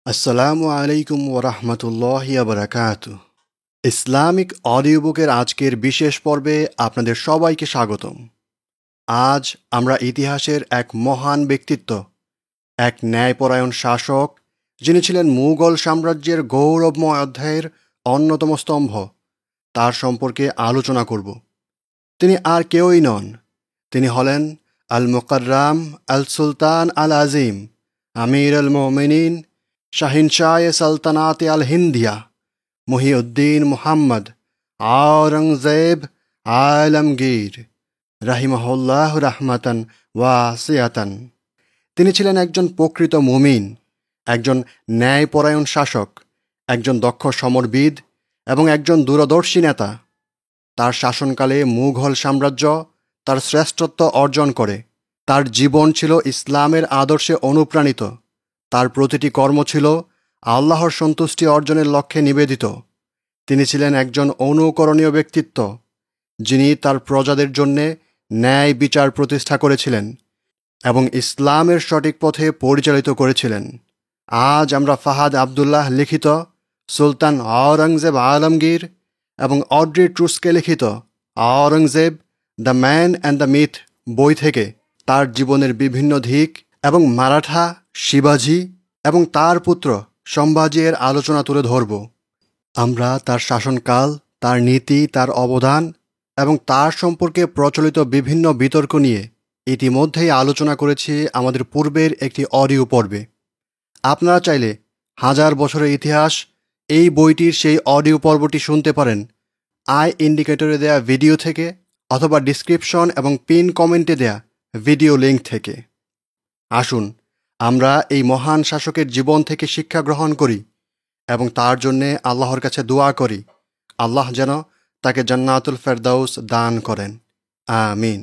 আসসালামু আলাইকুম ওরহমতুল্লাহি বারাকাতু। ইসলামিক অডিও বুকের আজকের বিশেষ পর্বে আপনাদের সবাইকে স্বাগতম। আজ আমরা ইতিহাসের এক মহান ব্যক্তিত্ব, এক ন্যায়পরায়ণ শাসক, যিনি ছিলেন মুঘল সাম্রাজ্যের গৌরবময় অধ্যায়ের অন্যতম স্তম্ভ, তার সম্পর্কে আলোচনা করব। তিনি আর কেউই নন, তিনি হলেন আল মুকাররাম আল সুলতান আল আজিম আমির আল মোমিনিন শাহিনশাহ সালতানাত আল হিন্দিয়া মহিউদ্দিন মুহাম্মদ আওরঙ্গজেব আলমগীর রাহিমাহুল্লাহ রাহমাতান ওয়াসিয়াতান। তিনি ছিলেন একজন প্রকৃত মুমিন, একজন ন্যায়পরায়ণ শাসক, একজন দক্ষ সমরবিদ এবং একজন দূরদর্শী নেতা। তার শাসনকালে মুঘল সাম্রাজ্য তার শ্রেষ্ঠত্ব অর্জন করে। তার জীবন ছিল ইসলামের আদর্শে অনুপ্রাণিত। তার প্রতিটি কর্ম ছিল আল্লাহর সন্তুষ্টি অর্জনের লক্ষ্যে নিবেদিত। তিনি ছিলেন একজন অনুকরণীয় ব্যক্তিত্ব, যিনি তার প্রজাদের জন্যে ন্যায় বিচার প্রতিষ্ঠা করেছিলেন এবং ইসলামের সঠিক পথে পরিচালিত করেছিলেন। আজ আমরা ফাহাদ আবদুল্লাহ লিখিত সুলতান আওরঙ্গজেব আলমগীর এবং অড্রি ট্রুস্কে লিখিত Aurangzeb the man and the myth বই থেকে তার জীবনের বিভিন্ন দিক এবং মারাঠা, শিবাজি এবং তার পুত্র সম্ভাজি এর আলোচনা তুলে ধরব। আমরা তার শাসনকাল, তার নীতি, তার অবদান এবং তার সম্পর্কে প্রচলিত বিভিন্ন বিতর্ক নিয়ে ইতিমধ্যেই আলোচনা করেছি আমাদের পূর্বের একটি অডিও পর্বে। আপনারা চাইলে হাজার বছরের ইতিহাস এই বইটির সেই অডিও পর্বটি শুনতে পারেন আই ইন্ডিকেটরে দেয়া ভিডিও থেকে অথবা ডিসক্রিপশন এবং পিন কমেন্টে দেয়া ভিডিও লিঙ্ক থেকে। আসুন আমরা এই মহান শাসকের জীবন থেকে শিক্ষা গ্রহণ করি এবং তার জন্যে আল্লাহর কাছে দোয়া করি আল্লাহ যেন তাকে জান্নাতুল ফেরদাউস দান করেন, আমিন।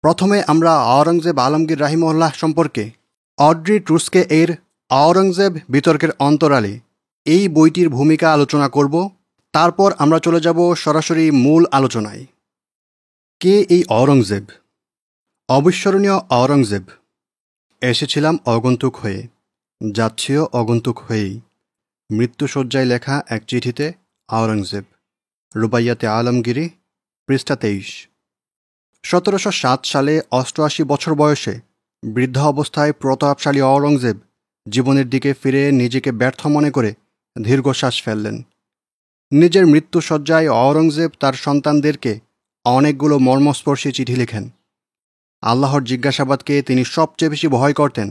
প্রথমে আমরা আওরঙ্গজেব আলমগীর রাহিমাহুল্লাহ সম্পর্কে অড্রি ট্রুস্কে এর আওরঙ্গজেব বিতর্কের অন্তরালে এই বইটির ভূমিকা আলোচনা করব। তারপর আমরা চলে যাব সরাসরি মূল আলোচনায়। কে এই আওরঙ্গজেব? অবিস্মরণীয় আওরঙ্গজেব। এসেছিলাম অগন্তুক হয়ে, যাচ্ছিও অগন্তুক হয়েই। মৃত্যুশয্যায় লেখা এক চিঠিতে আওরঙ্গজেব, রুবাইয়াতে আলমগীরি, পৃষ্ঠা 23। 1707 সালে 88 বছর বয়সে বৃদ্ধ অবস্থায় প্রতাপশালী আওরঙ্গজেব জীবনের দিকে ফিরে নিজেকে ব্যর্থ মনে করে দীর্ঘশ্বাস ফেললেন। নিজের মৃত্যুশয্যায় আওরঙ্গজেব তার সন্তানদেরকে অনেকগুলো মর্মস্পর্শী চিঠি লেখেন। আল্লাহর জিজ্ঞাসাবাদকে তিনি সবচেয়ে বেশি ভয় করতেন।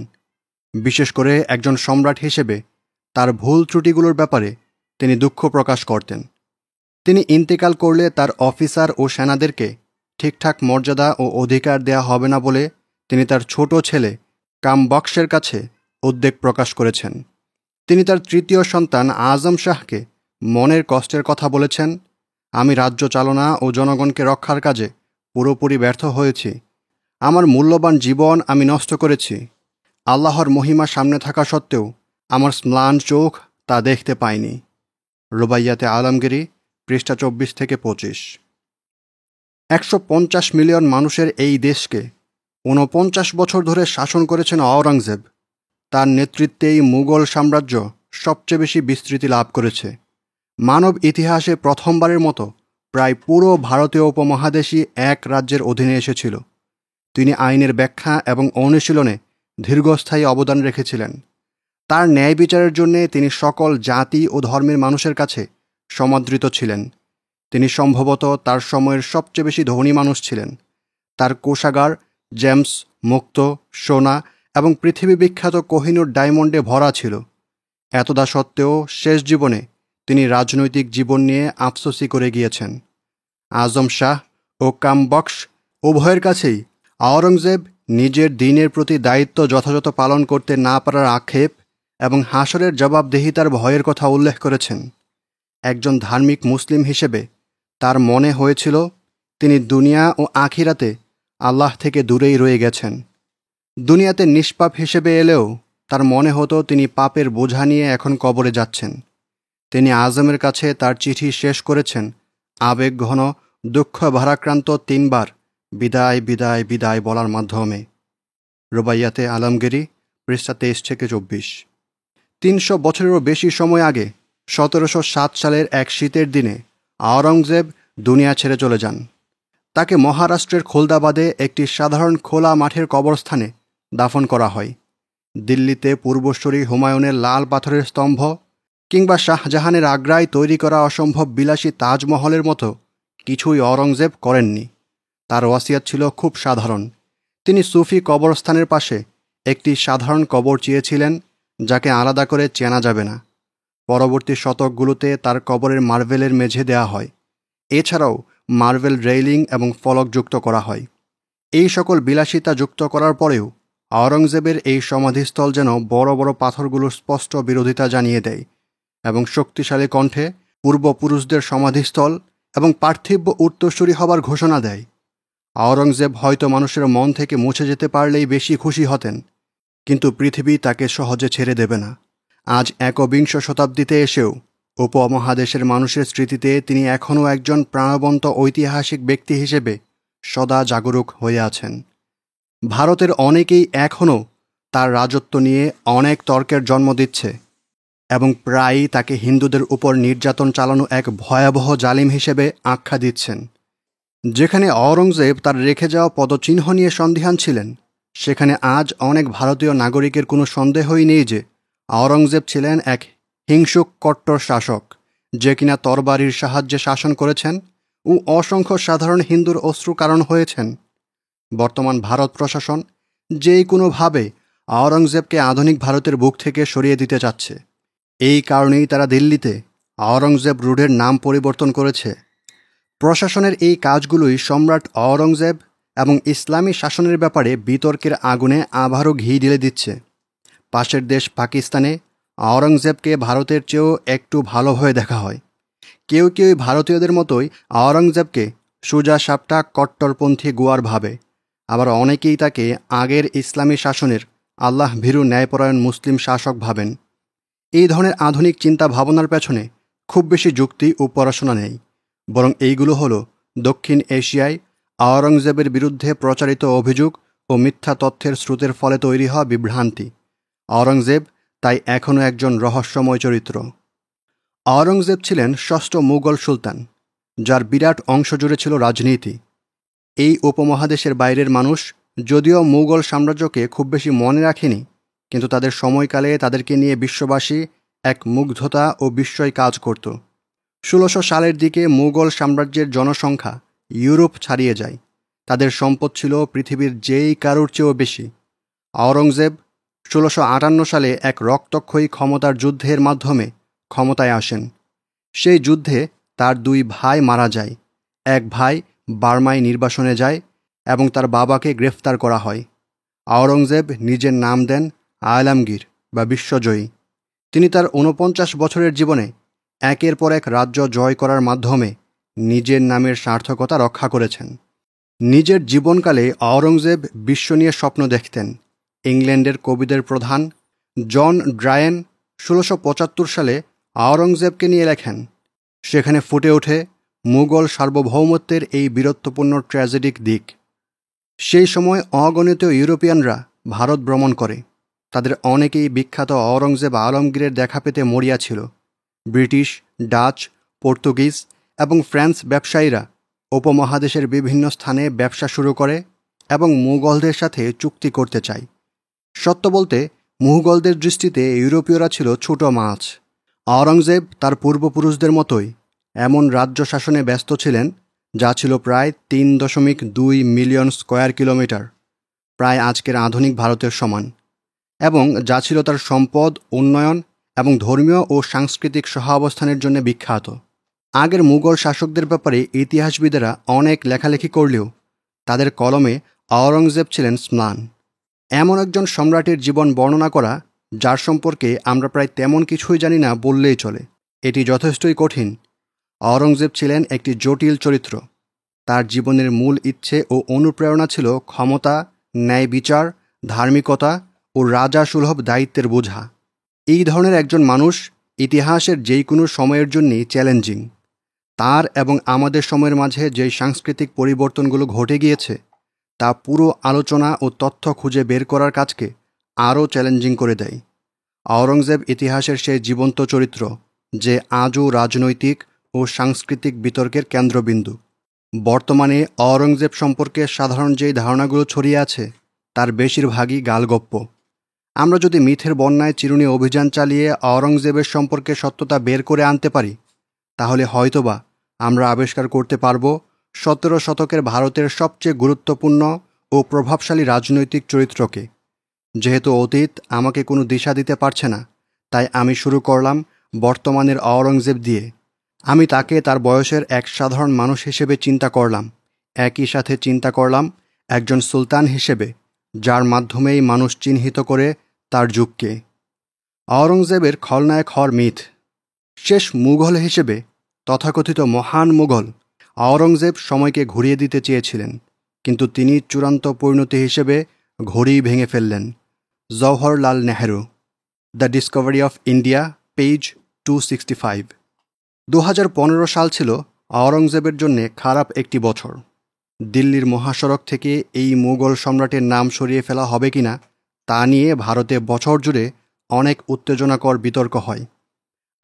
বিশেষ করে একজন সম্রাট হিসেবে তার ভুল ত্রুটিগুলোর ব্যাপারে তিনি দুঃখ প্রকাশ করতেন। তিনি ইন্তেকাল করলে তার অফিসার ও সেনাদেরকে ঠিকঠাক মর্যাদা ও অধিকার দেয়া হবে না বলে তিনি তার ছোট ছেলে কামবক্সের কাছে উদ্বেগ প্রকাশ করেছেন। তিনি তার তৃতীয় সন্তান আজম শাহকে মনের কষ্টের কথা বলেছেন, আমি রাজ্য চালনা ও জনগণকে রক্ষার কাজে পুরোপুরি ব্যর্থ হয়েছি। আমার মূল্যবান জীবন আমি নষ্ট করেছি। আল্লাহর মহিমা সামনে থাকা সত্ত্বেও আমার ম্লান চোখ তা দেখতে পায়নি। রুবাইয়াতে আলমগীরি, পৃষ্ঠা 24 থেকে 25। 150 মিলিয়ন মানুষের এই দেশকে 49 বছর ধরে শাসন করেছেন আওরঙ্গজেব। তার নেতৃত্বেই মুঘল সাম্রাজ্য সবচেয়ে বেশি বিস্তৃতি লাভ করেছে। মানব ইতিহাসে প্রথমবারের মতো প্রায় পুরো ভারতীয় উপমহাদেশই এক রাজ্যের অধীনে এসেছিল। তিনি আইনের ব্যাখ্যা এবং অনুশীলনে দীর্ঘস্থায়ী অবদান রেখেছিলেন। তার ন্যায় বিচারের জন্যে তিনি সকল জাতি ও ধর্মের মানুষের কাছে সমাদৃত ছিলেন। তিনি সম্ভবত তার সময়ের সবচেয়ে বেশি ধনী মানুষ ছিলেন। তার কোষাগার জেমস, মুক্ত, সোনা এবং পৃথিবী বিখ্যাত কোহিনূর ডায়মন্ডে ভরা ছিল। এতদা সত্ত্বেও শেষ জীবনে তিনি রাজনৈতিক জীবন নিয়ে আফসোসি করে গিয়েছেন। আজম শাহ ও কামবক্স উভয়ের কাছেই আওরঙ্গজেব নিজের দিনের প্রতি দায়িত্ব যথাযথ পালন করতে না পারার আক্ষেপ এবং হাসরের জবাবদিহিতার ভয়ের কথা উল্লেখ করেছেন। একজন ধার্মিক মুসলিম হিসেবে তার মনে হয়েছিল তিনি দুনিয়া ও আখিরাতে আল্লাহ থেকে দূরেই রয়ে গেছেন। দুনিয়াতে নিষ্পাপ হিসেবে এলেও তার মনে হতো তিনি পাপের বোঝা নিয়ে এখন কবরে যাচ্ছেন। তিনি আজমের কাছে তার চিঠি শেষ করেছেন আবেগঘন, দুঃখ ভারাক্রান্ত 3 বার বিদায় বিদায় বিদায় বলার মাধ্যমে। রুবাইয়াতে আলমগীরি, পৃষ্ঠা 23 থেকে 24। 300 বছরেরও বেশি সময় আগে 1707 সালের এক শীতের দিনে আওরঙ্গজেব দুনিয়া ছেড়ে চলে যান। তাকে মহারাষ্ট্রের খুলদাবাদে একটি সাধারণ খোলা মাঠের কবরস্থানে দাফন করা হয়। দিল্লিতে পূর্বসূরি হুমায়ুনের লাল পাথরের স্তম্ভ কিংবা শাহজাহানের আগ্রায় তৈরি করা অসম্ভব বিলাসী তাজমহলের মতো কিছুই আওরঙ্গজেব করেননি। তার ওয়াসিয়াত ছিল খুব সাধারণ। তিনি সুফি কবরস্থানের পাশে একটি সাধারণ কবর চেয়েছিলেন, যাকে আলাদা করে চেনা যাবে না। পরবর্তী শতকগুলোতে তার কবরের মার্বেলের মেঝে দেয়া হয়। এছাড়াও মার্বেল রেইলিং এবং ফলক যুক্ত করা হয়। এই সকল বিলাসিতা যুক্ত করার পরেও আওরঙ্গজেবের এই সমাধিস্থল যেন বড় বড় পাথরগুলোর স্পষ্ট বিরোধিতা জানিয়ে দেয় এবং শক্তিশালী কণ্ঠে পূর্বপুরুষদের সমাধিস্থল এবং পার্থিব উত্তরসূরি হবার ঘোষণা দেয়। আওরঙ্গজেব হয়তো মানুষের মন থেকে মুছে যেতে পারলেই বেশি খুশি হতেন, কিন্তু পৃথিবী তাকে সহজে ছেড়ে দেবে না। আজ 21 শতাব্দীতে এসেও উপমহাদেশের মানুষের স্মৃতিতে তিনি এখনও একজন প্রাণবন্ত ঐতিহাসিক ব্যক্তি হিসেবে সদা জাগরুক হয়ে আছেন। ভারতের অনেকেই এখনও তার রাজত্ব নিয়ে অনেক তর্কের জন্ম দিচ্ছে এবং প্রায়ই তাকে হিন্দুদের উপর নির্যাতন চালানো এক ভয়াবহ জালিম হিসেবে আখ্যা দিচ্ছেন। যেখানে আওরঙ্গজেব তার রেখে যাওয়া পদচিহ্ন নিয়ে সন্দিহান ছিলেন, সেখানে আজ অনেক ভারতীয় নাগরিকের কোনো সন্দেহই নেই যে আওরঙ্গজেব ছিলেন এক হিংসুক কট্টর শাসক, যে কিনা তরবারির সাহায্যে শাসন করেছেন ও অসংখ্য সাধারণ হিন্দুর অশ্রু কারণ হয়েছেন। বর্তমান ভারত প্রশাসন যেই কোনোভাবে আওরঙ্গজেবকে আধুনিক ভারতের বুক থেকে সরিয়ে দিতে চাচ্ছে। এই কারণেই তারা দিল্লিতে আওরঙ্গজেব রোডের নাম পরিবর্তন করেছে। প্রশাসনের এই কাজগুলোই সম্রাট আওরঙ্গজেব এবং ইসলামী শাসনের ব্যাপারে বিতর্কের আগুনে আবারও ঘি ঢেলে দিচ্ছে। পাশের দেশ পাকিস্তানে আওরঙ্গজেবকে ভারতের চেয়েও একটু ভালোভাবে দেখা হয়। কেউ কেউ ভারতীয়দের মতোই আওরঙ্গজেবকে সোজা সাপটা কট্টরপন্থী গোয়ার ভাবে, আবার অনেকেই তাকে আগের ইসলামী শাসনের আল্লাহ ভীরু ন্যায়পরায়ণ মুসলিম শাসক ভাবেন। এই ধরনের আধুনিক চিন্তা ভাবনার পেছনে খুব বেশি যুক্তি ও পড়াশোনা নেই, বরং এইগুলো হলো দক্ষিণ এশিয়ায় আওরঙ্গজেবের বিরুদ্ধে প্রচারিত অভিযোগ ও মিথ্যা তথ্যের স্রোতের ফলে তৈরি হওয়া বিভ্রান্তি। আওরঙ্গজেব তাই এখনও একজন রহস্যময় চরিত্র। আওরঙ্গজেব ছিলেন ষষ্ঠ মুঘল সুলতান, যার বিরাট অংশ জুড়ে ছিল রাজনীতি। এই উপমহাদেশের বাইরের মানুষ যদিও মুঘল সাম্রাজ্যকে খুব বেশি মনে রাখেনি, কিন্তু তাদের সময়কালে তাদেরকে নিয়ে বিশ্ববাসী এক মুগ্ধতা ও বিস্ময় কাজ করত। 1600 সালের দিকে মুঘল সাম্রাজ্যের জনসংখ্যা ইউরোপ ছাড়িয়ে যায়। তাদের সম্পদ ছিল পৃথিবীর যেই কারোর চেয়েও বেশি। আওরঙ্গজেব 1658 সালে এক রক্তক্ষয়ী ক্ষমতার যুদ্ধের মাধ্যমে ক্ষমতায় আসেন। সেই যুদ্ধে তার 2 ভাই মারা যায়। এক ভাই বার্মায় নির্বাসনে যায় এবং তার বাবাকে গ্রেফতার করা হয়। আওরঙ্গজেব নিজের নাম দেন আলমগীর বা বিশ্বজয়ী। তিনি তার 49 বছরের জীবনে একের পর এক রাজ্য জয় করার মাধ্যমে নিজের নামের সার্থকতা রক্ষা করেছেন। নিজের জীবনকালে আওরঙ্গজেব বিশ্ব নিয়ে স্বপ্ন দেখতেন। ইংল্যান্ডের কবিদের প্রধান জন ড্রায়েন 1675 সালে আওরঙ্গজেবকে নিয়ে লেখেন। সেখানে ফুটে ওঠে মুঘল সার্বভৌমত্বের এই বীরত্বপূর্ণ ট্র্যাজেডিক দিক। সেই সময় অগণিত ইউরোপিয়ানরা ভারত ভ্রমণ করে। তাদের অনেকেই বিখ্যাত আওরঙ্গজেব আলমগীরের দেখা পেতে মরিয়া ছিল। ব্রিটিশ, ডাচ, পর্তুগিজ এবং ফ্রান্স ব্যবসায়ীরা উপমহাদেশের বিভিন্ন স্থানে ব্যবসা শুরু করে এবং মুঘলদের সাথে চুক্তি করতে চায়। সত্য বলতে মুঘলদের দৃষ্টিতে ইউরোপীয়রা ছিল ছোট মাছ। আওরঙ্গজেব তার পূর্বপুরুষদের মতোই এমন রাজ্য শাসনে ব্যস্ত ছিলেন যা ছিল প্রায় 3.2 মিলিয়ন স্কয়ার কিলোমিটার, প্রায় আজকের আধুনিক ভারতের সমান, এবং যা ছিল তার সম্পদ, উন্নয়ন এবং ধর্মীয় ও সাংস্কৃতিক সহাবস্থানের জন্য বিখ্যাত। আগের মুঘল শাসকদের ব্যাপারে ইতিহাসবিদেরা অনেক লেখালেখি করলেও তাদের কলমে আওরঙ্গজেব ছিলেন ম্লান। এমন একজন সম্রাটের জীবন বর্ণনা করা যার সম্পর্কে আমরা প্রায় তেমন কিছুই জানি না বললেই চলে, এটি যথেষ্টই কঠিন। আওরঙ্গজেব ছিলেন একটি জটিল চরিত্র। তার জীবনের মূল ইচ্ছে ও অনুপ্রেরণা ছিল ক্ষমতা, ন্যায় বিচার, ধার্মিকতা ও রাজা সুলভ দায়িত্বের বোঝা। এই ধরনের একজন মানুষ ইতিহাসের যেই কোনো সময়ের জন্যই চ্যালেঞ্জিং। তার এবং আমাদের সময়ের মাঝে যেই সাংস্কৃতিক পরিবর্তনগুলো ঘটে গিয়েছে তা পুরো আলোচনা ও তথ্য খুঁজে বের করার কাজকে আরও চ্যালেঞ্জিং করে দেয়। আওরঙ্গজেব ইতিহাসের সেই জীবন্ত চরিত্র যে আজও রাজনৈতিক ও সাংস্কৃতিক বিতর্কের কেন্দ্রবিন্দু। বর্তমানে আওরঙ্গজেব সম্পর্কে সাধারণ যেই ধারণাগুলো ছড়িয়ে আছে তার বেশিরভাগই গালগপ্প। আমরা যদি মিথের বন্যায় চিরুনি অভিযান চালিয়ে আওরঙ্গজেবের সম্পর্কে সত্যতা বের করে আনতে পারি, তাহলে হয়তোবা আমরা আবিষ্কার করতে পারব 17 শতকের ভারতের সবচেয়ে গুরুত্বপূর্ণ ও প্রভাবশালী রাজনৈতিক চরিত্রকে। যেহেতু অতীত আমাকে কোনো দিশা দিতে পারছে না, তাই আমি শুরু করলাম বর্তমানের আওরঙ্গজেব দিয়ে। আমি তাকে তার বয়সের এক সাধারণ মানুষ হিসেবে চিন্তা করলাম, একই সাথে চিন্তা করলাম একজন সুলতান হিসেবে, যার মাধ্যমেই মানুষ চিহ্নিত করে তার যুগকে। আওরঙ্গজেবের খলনায়ক হওয়ার মিথ। শেষ মুঘল হিসেবে, তথাকথিত মহান মুঘল, আওরঙ্গজেব সময়কে ঘুরিয়ে দিতে চেয়েছিলেন, কিন্তু তিনি চূড়ান্ত পরিণতি হিসেবে ঘড়ি ভেঙে ফেললেন। Jawaharlal Nehru, the Discovery of India, page 265। 2015 সাল ছিল আওরঙ্গজেবের জন্যে খারাপ একটি বছর। দিল্লির মহাসড়ক থেকে এই মুঘল সম্রাটের নাম সরিয়ে ফেলা হবে কিনা তা নিয়ে ভারতে বছর জুড়ে অনেক উত্তেজনাকর বিতর্ক হয়।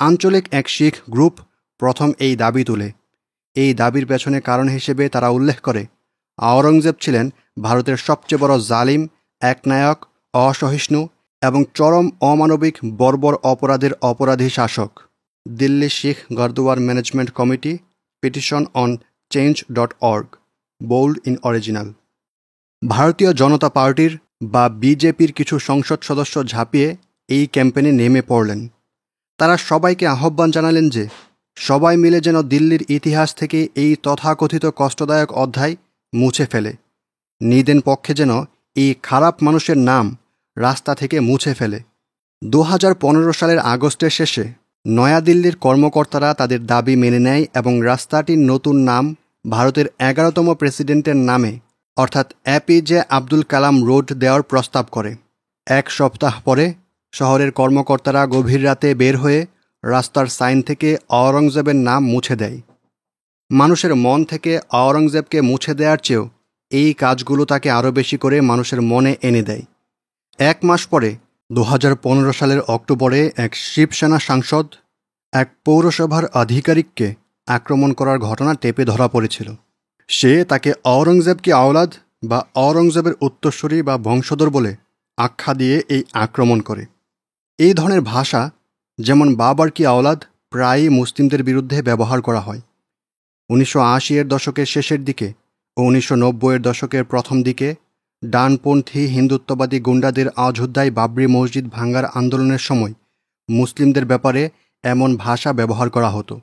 আঞ্চলিক এক শিখ গ্রুপ প্রথম এই দাবি তুলে। এই দাবির পেছনে কারণ হিসেবে তারা উল্লেখ করে আওরঙ্গজেব ছিলেন ভারতের সবচেয়ে বড় জালিম, একনায়ক, অসহিষ্ণু এবং চরম অমানবিক বর্বর অপরাধের অপরাধী শাসক। Delhi Sikh Gurdwara management committee, petition on change.org, bold in original. Bharatiya Janata পার্টির বা বিজেপির কিছু সংসদ সদস্য ঝাঁপিয়ে এই ক্যাম্পেইনে নেমে পড়লেন। তারা সবাইকে আহ্বান জানালেন যে সবাই মিলে যেন দিল্লির ইতিহাস থেকে এই তথাকথিত কষ্টদায়ক অধ্যায় মুছে ফেলে। নিদেন পক্ষে যেন এই খারাপ মানুষের নাম রাস্তা থেকে মুছে ফেলে। 2015 সালের আগস্টের শেষে নয়াদিল্লির কর্মকর্তারা তাদের দাবি মেনে নেয় এবং রাস্তাটির নতুন নাম ভারতের 11তম প্রেসিডেন্টের নামে অর্থাৎ এপিজে আব্দুল কালাম রোড দেওয়ার প্রস্তাব করে। এক সপ্তাহ পরে শহরের কর্মকর্তারা গভীর রাতে বের হয়ে রাস্তার সাইন থেকে আওরঙ্গজেবের নাম মুছে দেয়। মানুষের মন থেকে আওরঙ্গজেবকে মুছে দেওয়ার চেয়েও এই কাজগুলো তাকে আরও বেশি করে মানুষের মনে এনে দেয়। এক মাস পরে 2015 সালের অক্টোবরে এক শিবসেনা সাংসদ এক পৌরসভার আধিকারিককে আক্রমণ করার ঘটনা টেপে ধরা পড়েছিল। সে তাকে আওরঙ্গজেব কি আওলাদ বা আওরঙ্গজেবের উত্তরসূরি বা বংশধর বলে আখ্যা দিয়ে এই আক্রমণ করে। এই ধরনের ভাষা, যেমন বাবার কি আওলাদ, প্রায়ই মুসলিমদের বিরুদ্ধে ব্যবহার করা হয়। 1980-এর দশকের শেষের দিকে ও 1990-এর দশকের প্রথম দিকে ডানপন্থী হিন্দুত্ববাদী গুন্ডাদের অযোধ্যায় বাবরি মসজিদ ভাঙ্গার আন্দোলনের সময় মুসলিমদের ব্যাপারে এমন ভাষা ব্যবহার করা হতো।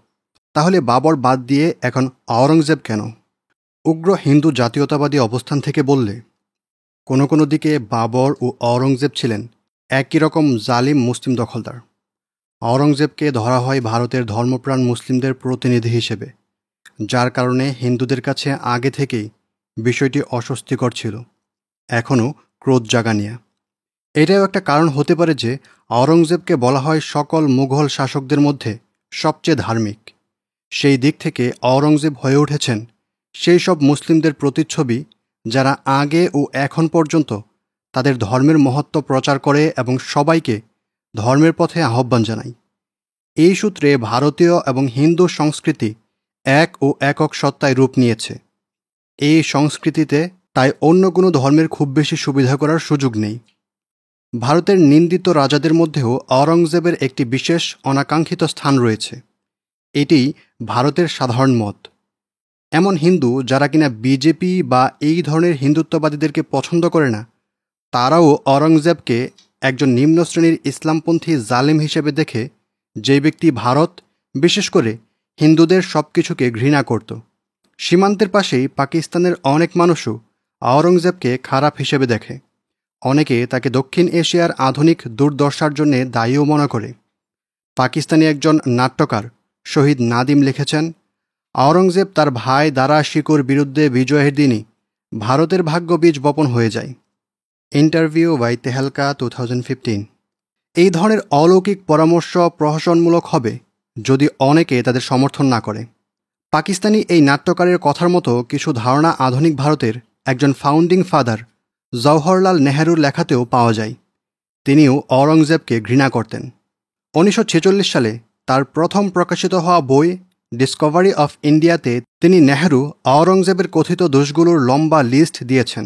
তাহলে বাবর বাদ দিয়ে এখন আওরঙ্গজেব কেন? উগ্র হিন্দু জাতীয়তাবাদী অবস্থান থেকে বললে, কোনো দিকে বাবর ও আওরঙ্গজেব ছিলেন একই রকম জালিম মুসলিম দখলদার। আওরঙ্গজেবকে ধরা হয় ভারতের ধর্মপ্রাণ মুসলিমদের প্রতিনিধি হিসেবে, যার কারণে হিন্দুদের কাছে আগে থেকেই বিষয়টি অস্বস্তিকর ছিল, এখনও ক্রোধ জাগানিয়া। এটাও একটা কারণ হতে পারে যে আওরঙ্গজেবকে বলা হয় সকল মুঘল শাসকদের মধ্যে সবচেয়ে ধার্মিক। সেই দিক থেকে আওরঙ্গজেব হয়ে উঠেছেন সেই সব মুসলিমদের প্রতিচ্ছবি যারা আগে ও এখন পর্যন্ত তাদের ধর্মের মহত্ব প্রচার করে এবং সবাইকে ধর্মের পথে আহ্বান জানায়। এই সূত্রে ভারতীয় এবং হিন্দু সংস্কৃতি এক ও একক সত্তায় রূপ নিয়েছে। এই সংস্কৃতিতে তাই অন্য কোনো ধর্মের খুব বেশি সুবিধা করার সুযোগ নেই। ভারতের নিন্দিত রাজাদের মধ্যেও আওরঙ্গজেবের একটি বিশেষ অনাকাঙ্ক্ষিত স্থান রয়েছে। এটি ভারতের সাধারণ মত। এমন হিন্দু যারা কিনা বিজেপি বা এই ধরনের হিন্দুত্ববাদীদেরকে পছন্দ করে না, তারাও আওরঙ্গজেবকে একজন নিম্ন শ্রেণীর ইসলামপন্থী জালিম হিসেবে দেখে, যে ব্যক্তি ভারত, বিশেষ করে হিন্দুদের সব কিছুকে ঘৃণা করত। সীমান্তের পাশেই পাকিস্তানের অনেক মানুষও আওরঙ্গজেবকে খারাপ হিসেবে দেখে। অনেকে তাকে দক্ষিণ এশিয়ার আধুনিক দুর্দশার জন্যে দায়ীও মনে করে। পাকিস্তানি একজন নাট্যকার শহীদ নাদিম লিখেছেন, আওরঙ্গজেব তার ভাই দারা শিকোর বিরুদ্ধে বিজয়ের দিনই ভারতের ভাগ্য বীজ বপন হয়ে যায়। Interview by Tehelka 2015। এই ধরনের অলৌকিক পরামর্শ প্রহসনমূলক হবে যদি অনেকে তাদের সমর্থন না করে। পাকিস্তানি এই নাট্যকারের কথার মতো কিছু ধারণা আধুনিক ভারতের একজন ফাউন্ডিং ফাদার জওহরলাল নেহেরুর লেখাতেও পাওয়া যায়। তিনিও আওরঙ্গজেবকে ঘৃণা করতেন। 1946 সালে তার প্রথম প্রকাশিত হওয়া বই ডিসকভারি অফ ইন্ডিয়াতে তিনি নেহেরু আওরঙ্গজেবের কথিত দোষগুলোর লম্বা লিস্ট দিয়েছেন।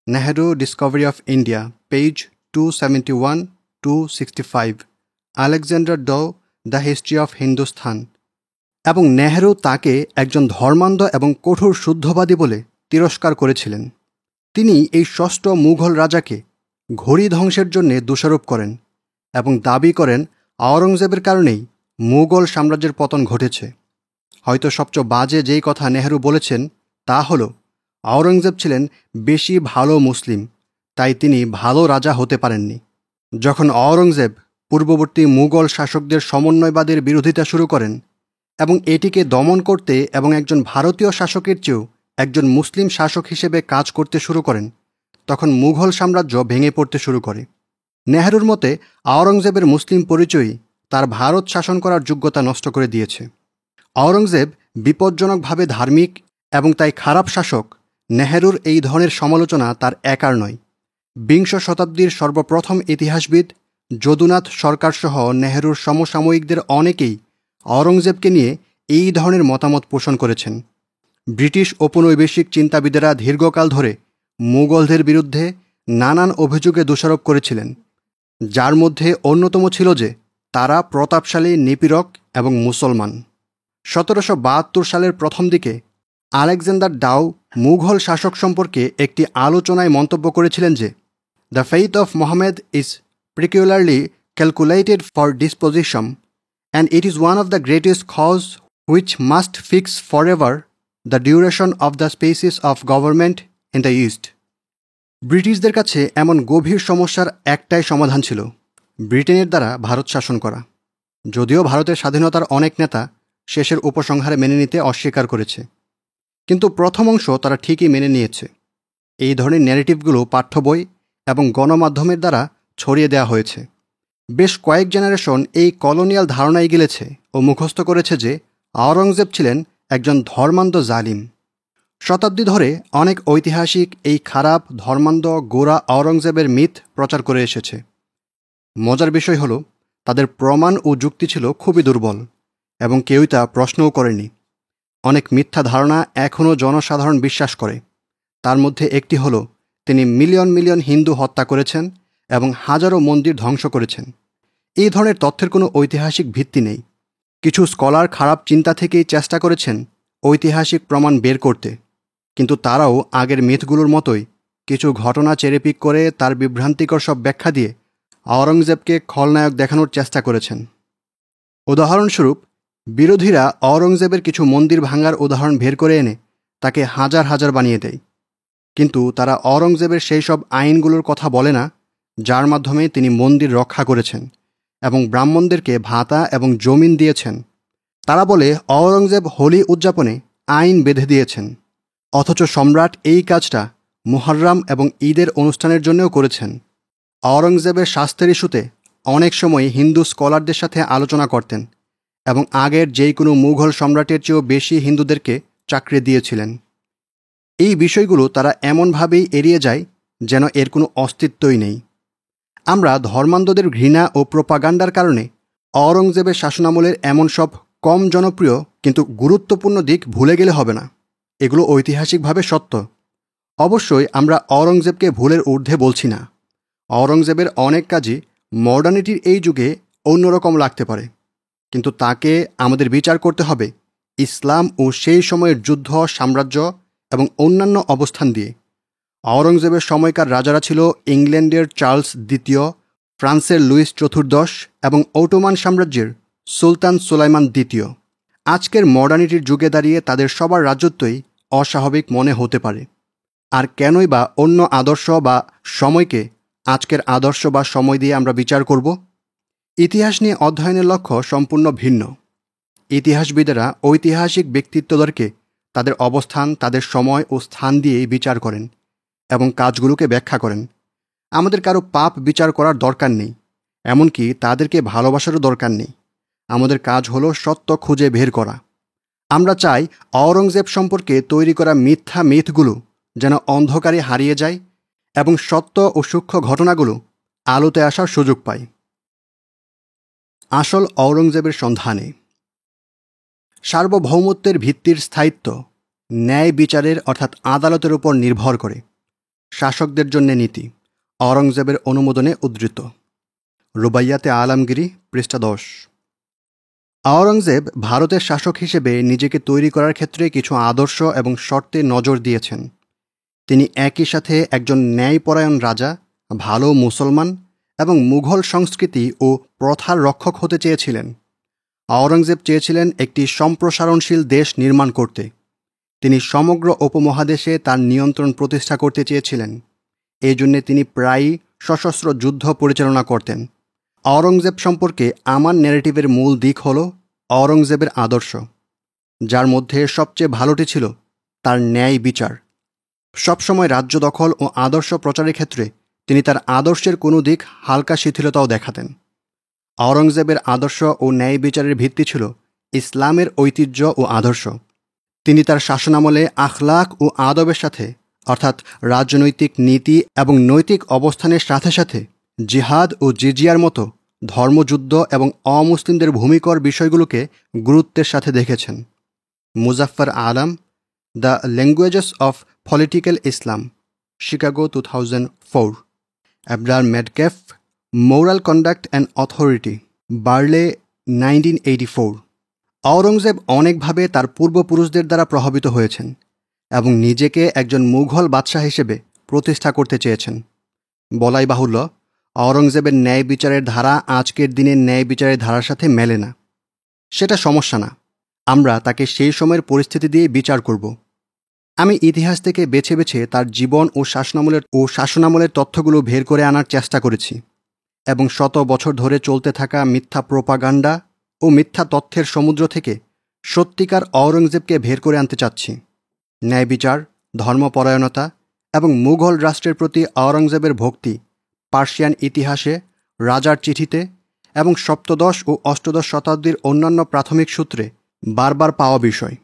Nehru discovery of India, page 271-265, Alexander Dow, the history of Hindustan. এবং নেহেরু তাকে একজন ধর্মান্ধ এবং কঠোর শুদ্ধবাদী বলে তিরস্কার করেছিলেন। তিনি এই ষষ্ঠ মুঘল রাজাকে ঘড়ি ধ্বংসের জন্য দোষারোপ করেন এবং দাবি করেন আওরঙ্গজেবের কারণেই মুঘল সাম্রাজ্যের পতন ঘটেছে। হয়তো সবচেয়ে বাজে যেই কথা নেহেরু বলেছেন তা হল আওরঙ্গজেব ছিলেন বেশি ভালো মুসলিম, তাই তিনি ভালো রাজা হতে পারেননি। যখন আওরঙ্গজেব পূর্ববর্তী মুঘল শাসকদের সমন্বয়বাদের বিরোধিতা শুরু করেন এবং এটিকে দমন করতে এবং একজন ভারতীয় শাসকের চেয়েও একজন মুসলিম শাসক হিসেবে কাজ করতে শুরু করেন, তখন মুঘল সাম্রাজ্য ভেঙে পড়তে শুরু করে। নেহেরুর মতে আওরঙ্গজেবের মুসলিম পরিচয়ই তার ভারত শাসন করার যোগ্যতা নষ্ট করে দিয়েছে। আওরঙ্গজেব বিপজ্জনকভাবে ধার্মিক এবং তাই খারাপ শাসক। নেহেরুর এই ধরনের সমালোচনা তার একার নয়। বিংশ শতাব্দীর সর্বপ্রথম ইতিহাসবিদ যদুনাথ সরকারসহ নেহেরুর সমসাময়িকদের অনেকেই আওরঙ্গজেবকে নিয়ে এই ধরনের মতামত পোষণ করেছেন। ব্রিটিশ ঔপনিবেশিক চিন্তাবিদেরা দীর্ঘকাল ধরে মুঘলদের বিরুদ্ধে নানান অভিযোগে দোষারোপ করেছিলেন, যার মধ্যে অন্যতম ছিল যে তারা প্রতাপশালী, নিপীড়ক এবং মুসলমান। 1772 সালের প্রথম দিকে আলেকজান্ডার ডাও মুঘল শাসক সম্পর্কে একটি আলোচনায় মন্তব্য করেছিলেন যে the faith of Mohammad is peculiarly calculated for disposition, and it is one of the greatest cause which must fix forever the duration of the spaces of government in the East. ব্রিটিশদের কাছে এমন গভীর সমস্যার একটাই সমাধান ছিল, ব্রিটেনের দ্বারা ভারত শাসন করা। যদিও ভারতের স্বাধীনতার অনেক নেতা শেষের উপসংহারে মেনে নিতে অস্বীকার করেছে, কিন্তু প্রথম অংশ তারা ঠিকই মেনে নিয়েছে। এই ধরনের ন্যারেটিভগুলো পাঠ্য বই এবং গণমাধ্যমের দ্বারা ছড়িয়ে দেওয়া হয়েছে। বেশ কয়েক জেনারেশন এই কলোনিয়াল ধারণায় গিলেছে ও মুখস্থ করেছে যে আওরঙ্গজেব ছিলেন একজন ধর্মান্ধ জালিম। শতাব্দী ধরে অনেক ঐতিহাসিক এই খারাপ ধর্মান্ধ গোরা আওরঙ্গজেবের মিথ প্রচার করে এসেছে। মজার বিষয় হলো তাদের প্রমাণ ও যুক্তি ছিল খুবই দুর্বল এবং কেউই তা প্রশ্নও করেনি। অনেক মিথ্যা ধারণা এখনও জনসাধারণ বিশ্বাস করে। তার মধ্যে একটি হলো তিনি মিলিয়ন মিলিয়ন হিন্দু হত্যা করেছেন এবং হাজারো মন্দির ধ্বংস করেছেন। এই ধরনের তথ্যের কোনো ঐতিহাসিক ভিত্তি নেই। কিছু স্কলার খারাপ চিন্তা থেকেই চেষ্টা করেছেন ঐতিহাসিক প্রমাণ বের করতে, কিন্তু তারাও আগের মিথগুলোর মতোই কিছু ঘটনা চেরেপিক করে তার বিভ্রান্তিকর সব ব্যাখ্যা দিয়ে আওরঙ্গজেবকে খলনায়ক দেখানোর চেষ্টা করেছেন। উদাহরণস্বরূপ, বিরোধীরা আওরঙ্গজেবের কিছু মন্দির ভাঙার উদাহরণ বের করে এনে তাকে হাজার হাজার বানিয়ে দেয়, কিন্তু তারা আওরঙ্গজেবের সেই সব আইনগুলোর কথা বলে না যার মাধ্যমে তিনি মন্দির রক্ষা করেছেন এবং ব্রাহ্মণদেরকে ভাতা এবং জমিন দিয়েছেন। তারা বলে আওরঙ্গজেব হোলি উদযাপনে আইন বেঁধে দিয়েছেন, অথচ সম্রাট এই কাজটা মুহররম এবং ঈদের অনুষ্ঠানের জন্যও করেছেন। আওরঙ্গজেবের স্বাস্থ্যের ইস্যুতে অনেক সময় হিন্দু স্কলারদের সাথে আলোচনা করতেন এবং আগের যেই কোনো মুঘল সম্রাটের চেয়েও বেশি হিন্দুদেরকে চাকরি দিয়েছিলেন। এই বিষয়গুলো তারা এমনভাবেই এড়িয়ে যায় যেন এর কোনো অস্তিত্বই নেই। আমরা ধর্মান্ধদের ঘৃণা ও প্রোপাগান্ডার কারণে আওরঙ্গজেবের শাসনামলের এমন সব কম জনপ্রিয় কিন্তু গুরুত্বপূর্ণ দিক ভুলে গেলে হবে না। এগুলো ঐতিহাসিকভাবে সত্য। অবশ্যই আমরা আওরঙ্গজেবকে ভুলের ঊর্ধ্বে বলছি না। আওরঙ্গজেবের অনেক কাজই মডার্নিটির এই যুগে অন্যরকম লাগতে পারে, কিন্তু তাকে আমাদের বিচার করতে হবে ইসলাম ও সেই সময়ের যুদ্ধ, সাম্রাজ্য এবং অন্যান্য অবস্থান দিয়ে। আওরঙ্গজেবের সময়কার রাজারা ছিল ইংল্যান্ডের চার্লস দ্বিতীয়, ফ্রান্সের লুইস চতুর্দশ এবং অটোমান সাম্রাজ্যের সুলতান সুলাইমান দ্বিতীয়। আজকের মডার্নিটির যুগে দাঁড়িয়ে তাদের সবার রাজত্বই অস্বাভাবিক মনে হতে পারে। আর কেনই বা অন্য আদর্শ বা সময়কে আজকের আদর্শ বা সময় দিয়ে আমরা বিচার করব? ইতিহাস নিয়ে অধ্যয়নের লক্ষ্য সম্পূর্ণ ভিন্ন। ইতিহাসবিদেরা ঐতিহাসিক ব্যক্তিত্বদেরকে তাদের অবস্থান, তাদের সময় ও স্থান দিয়েই বিচার করেন এবং কাজগুলোকে ব্যাখ্যা করেন। আমাদের কারো পাপ বিচার করার দরকার নেই, এমনকি তাদেরকে ভালোবাসারও দরকার নেই। আমাদের কাজ হলো সত্য খুঁজে বের করা। আমরা চাই আওরঙ্গজেব সম্পর্কে তৈরি করা মিথ্যা মিথগুলো যেন অন্ধকারে হারিয়ে যায় এবং সত্য ও সূক্ষ্ম ঘটনাগুলো আলোতে আসার সুযোগ পায়। আসল আওরঙ্গজেবের সন্ধানে। সার্বভৌমত্বের ভিত্তির স্থায়িত্ব ন্যায় বিচারের অর্থাৎ আদালতের উপর নির্ভর করে। শাসকদের জন্য নীতি, আওরঙ্গজেবের অনুমোদনে উদ্ধৃত। রুবাইয়াতে আলমগীরি, পৃষ্ঠা 10। আওরঙ্গজেব ভারতের শাসক হিসেবে নিজেকে তৈরি করার ক্ষেত্রে কিছু আদর্শ এবং শর্তে নজর দিয়েছেন। তিনি একই সাথে একজন ন্যায়পরায়ণ রাজা, ভালো মুসলমান এবং মুঘল সংস্কৃতি ও প্রথার রক্ষক হতে চেয়েছিলেন। আওরঙ্গজেব চেয়েছিলেন একটি সম্প্রসারণশীল দেশ নির্মাণ করতে। তিনি সমগ্র উপমহাদেশে তার নিয়ন্ত্রণ প্রতিষ্ঠা করতে চেয়েছিলেন। এই জন্যে তিনি প্রায়ই সশস্ত্র যুদ্ধ পরিচালনা করতেন। আওরঙ্গজেব সম্পর্কে আমার ন্যারেটিভের মূল দিক হল আওরঙ্গজেবের আদর্শ, যার মধ্যে সবচেয়ে ভালোটি ছিল তার ন্যায় বিচার। সবসময় রাজ্য দখল ও আদর্শ প্রচারের ক্ষেত্রে তিনি তার আদর্শের কোনো দিক হালকা শিথিলতাও দেখাতেন। আওরঙ্গজেবের আদর্শ ও ন্যায় বিচারের ভিত্তি ছিল ইসলামের ঐতিহ্য ও আদর্শ। তিনি তার শাসনামলে আখলাক ও আদবের সাথে অর্থাৎ রাজনৈতিক নীতি এবং নৈতিক অবস্থানের সাথে সাথে জিহাদ ও জিজিয়ার মতো ধর্মযুদ্ধ এবং অমুসলিমদের ভূমিকর বিষয়গুলোকে গুরুত্বের সাথে দেখেছেন। Muzaffar Alam, the languages of political Islam, Chicago 2004। অ্যাব্রার Metcalf, moral conduct and authority, Berkeley 1984। Aurangzeb অনেকভাবে তার পূর্বপুরুষদের দ্বারা প্রভাবিত হয়েছেন এবং নিজেকে একজন মুঘল বাদশাহ হিসেবে প্রতিষ্ঠা করতে চেয়েছেন। বলাই বাহুল্য, আওরঙ্গজেবের ন্যায় বিচারের ধারা আজকের দিনের ন্যায় বিচারের ধারার সাথে মেলে না। সেটা সমস্যা না, আমরা তাকে সেই সময়ের পরিস্থিতি দিয়ে বিচার করব। আমি ইতিহাস থেকে বেছে বেছে তার জীবন ও শাসনামলের তথ্যগুলো বের করে আনার চেষ্টা করেছি এবং শত বছর ধরে চলতে থাকা মিথ্যা প্রোপাগান্ডা ও মিথ্যা তথ্যের সমুদ্র থেকে সত্যিকার আওরঙ্গজেবকে বের করে আনতে চাচ্ছি। ন্যায় বিচার, ধর্মপরায়ণতা এবং মুঘল রাষ্ট্রের প্রতি আওরঙ্গজেবের ভক্তি পার্সিয়ান ইতিহাসে, রাজার চিঠিতে এবং সপ্তদশ ও অষ্টদশ শতাব্দীর অন্যান্য প্রাথমিক সূত্রে বারবার পাওয়া বিষয়।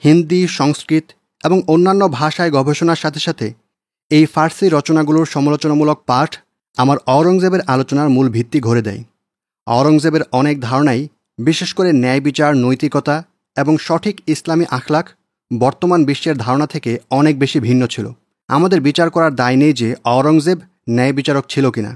হিন্দি, সংস্কৃত এবং অন্যান্য ভাষায় গবেষণার সাথে সাথে এই ফার্সি রচনাগুলোর সমালোচনামূলক পাঠ আমার আওরঙ্গজেবের আলোচনার মূল ভিত্তি গড়ে দেয়। আওরঙ্গজেবের অনেক ধারণাই, বিশেষ করে ন্যায় বিচার, নৈতিকতা এবং সঠিক ইসলামী আখলাক বর্তমান বিশ্বের ধারণা থেকে অনেক বেশি ভিন্ন ছিল। আমাদের বিচার করার দায় নেই যে আওরঙ্গজেব ন্যায় বিচারক ছিল কিনা।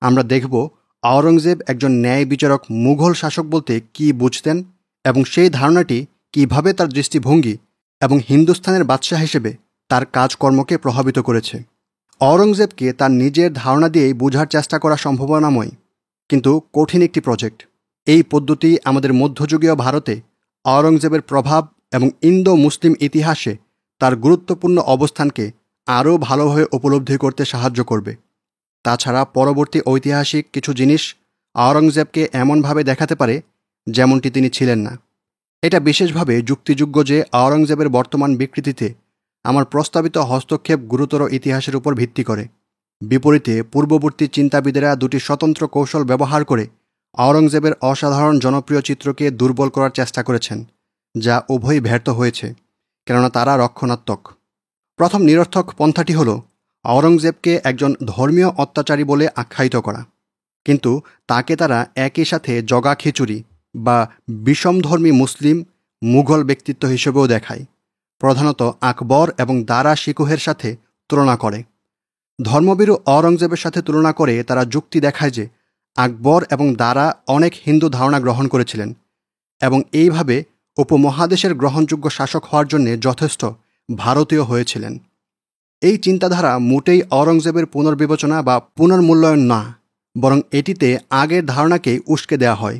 আমরা দেখব আওরঙ্গজেব একজন ন্যায় বিচারক মুঘল শাসক বলতে কী বুঝতেন এবং সেই ধারণাটি কিভাবে তার দৃষ্টিভঙ্গি এবং হিন্দুস্তানের বাদশাহ হিসেবে তার কাজকর্মকে প্রভাবিত করেছে। আওরঙ্গজেবকে তার নিজের ধারণা দিয়েই বোঝার চেষ্টা করা সম্ভাবনাময়, কিন্তু কঠিন একটি প্রজেক্ট। এই পদ্ধতি আমাদের মধ্যযুগীয় ভারতে আওরঙ্গজেবের প্রভাব এবং ইন্দো মুসলিম ইতিহাসে তার গুরুত্বপূর্ণ অবস্থানকে আরও ভালোভাবে উপলব্ধি করতে সাহায্য করবে। তাছাড়া পরবর্তী ঐতিহাসিক কিছু জিনিস আওরঙ্গজেবকে এমনভাবে দেখাতে পারে যেমনটি তিনি ছিলেন না। এটা বিশেষভাবে যুক্তিযোগ্য যে আওরঙ্গজেবের বর্তমান বিকৃতিতে আমার প্রস্তাবিত হস্তক্ষেপ গুরুতর ইতিহাসের উপর ভিত্তি করে। বিপরীতে পূর্ববর্তী চিন্তাবিদেরা দুটি স্বতন্ত্র কৌশল ব্যবহার করে আওরঙ্গজেবের অসাধারণ জনপ্রিয় চিত্রকে দুর্বল করার চেষ্টা করেছেন, যা উভয়ই ব্যর্থ হয়েছে, কেননা তারা রক্ষণাত্মক। প্রথম নিরর্থক পন্থাটি হল আওরঙ্গজেবকে একজন ধর্মীয় অত্যাচারী বলে আখ্যায়িত করা, কিন্তু তাকে তারা একই সাথে জগা খিচুড়ি বা বিষমধর্মী মুসলিম মুঘল ব্যক্তিত্ব হিসেবেও দেখায়। প্রধানত আকবর এবং দারা শিকোহের সাথে তুলনা করে। ধর্মভীরু আওরঙ্গজেবের সাথে তুলনা করে তারা যুক্তি দেখায় যে আকবর এবং দারা অনেক হিন্দু ধারণা গ্রহণ করেছিলেন এবং এইভাবে উপমহাদেশের গ্রহণযোগ্য শাসক হওয়ার জন্য যথেষ্ট ভারতীয় হয়েছিলেন। এই চিন্তাধারা মোটেই আওরঙ্গজেবের পুনর্বিবেচনা বা পুনর্মূল্যায়ন না, বরং এটিতে আগের ধারণাকেই উস্কে দেওয়া হয়।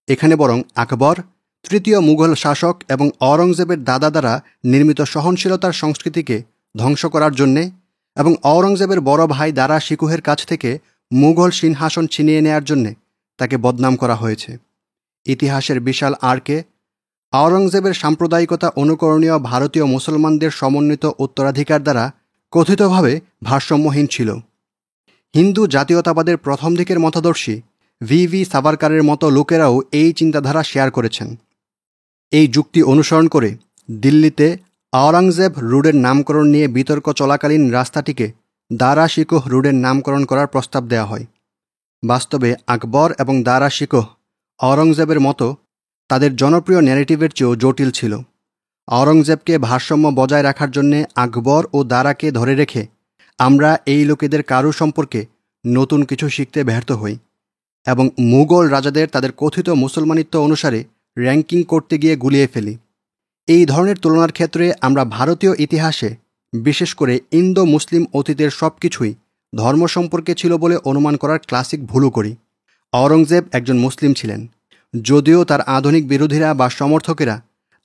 এখানে বরং আকবর, তৃতীয় মুঘল শাসক এবং আওরঙ্গজেবের দাদা দ্বারা নির্মিত সহনশীলতার সংস্কৃতিকে ধ্বংস করার জন্যে এবং আওরঙ্গজেবের বড় ভাই দারা শিকোহের কাছ থেকে মুঘল সিংহাসন ছিনিয়ে নেয়ার জন্যে তাকে বদনাম করা হয়েছে। ইতিহাসের বিশাল আর্কে আওরঙ্গজেবের সাম্প্রদায়িকতা অনুকরণীয় ভারতীয় মুসলমানদের সমন্বিত উত্তরাধিকার দ্বারা কথিতভাবে ভারসাম্যহীন ছিল। হিন্দু জাতীয়তাবাদের প্রথম দিকের মতাদর্শী ভি সাভারকারের মতো লোকেরাও এই চিন্তাধারা শেয়ার করেছেন। এই যুক্তি অনুসরণ করে দিল্লিতে আওরঙ্গজেব রোডের নামকরণ নিয়ে বিতর্ক চলাকালীন রাস্তাটিকে দারা শিকোহ রোডের নামকরণ করার প্রস্তাব দেওয়া হয়। বাস্তবে আকবর এবং দারা শিকোহ আওরঙ্গজেবের মতো তাদের জনপ্রিয় ন্যারেটিভের চেয়েও জটিল ছিল। আওরঙ্গজেবকে ভারসাম্য বজায় রাখার জন্যে আকবর ও দারাকে ধরে রেখে আমরা এই লোকেদের কারো সম্পর্কে নতুন কিছু শিখতে ব্যর্থ হই এবং মুঘল রাজাদের তাদের কথিত মুসলমানিত্ব অনুসারে র্যাঙ্কিং করতে গিয়ে গুলিয়ে ফেলি। এই ধরনের তুলনার ক্ষেত্রে আমরা ভারতীয় ইতিহাসে বিশেষ করে ইন্দো মুসলিম অতীতের সব কিছুই ধর্ম সম্পর্কে ছিল বলে অনুমান করার ক্লাসিক ভুলও করি। আওরঙ্গজেব একজন মুসলিম ছিলেন, যদিও তার আধুনিক বিরোধীরা বা সমর্থকেরা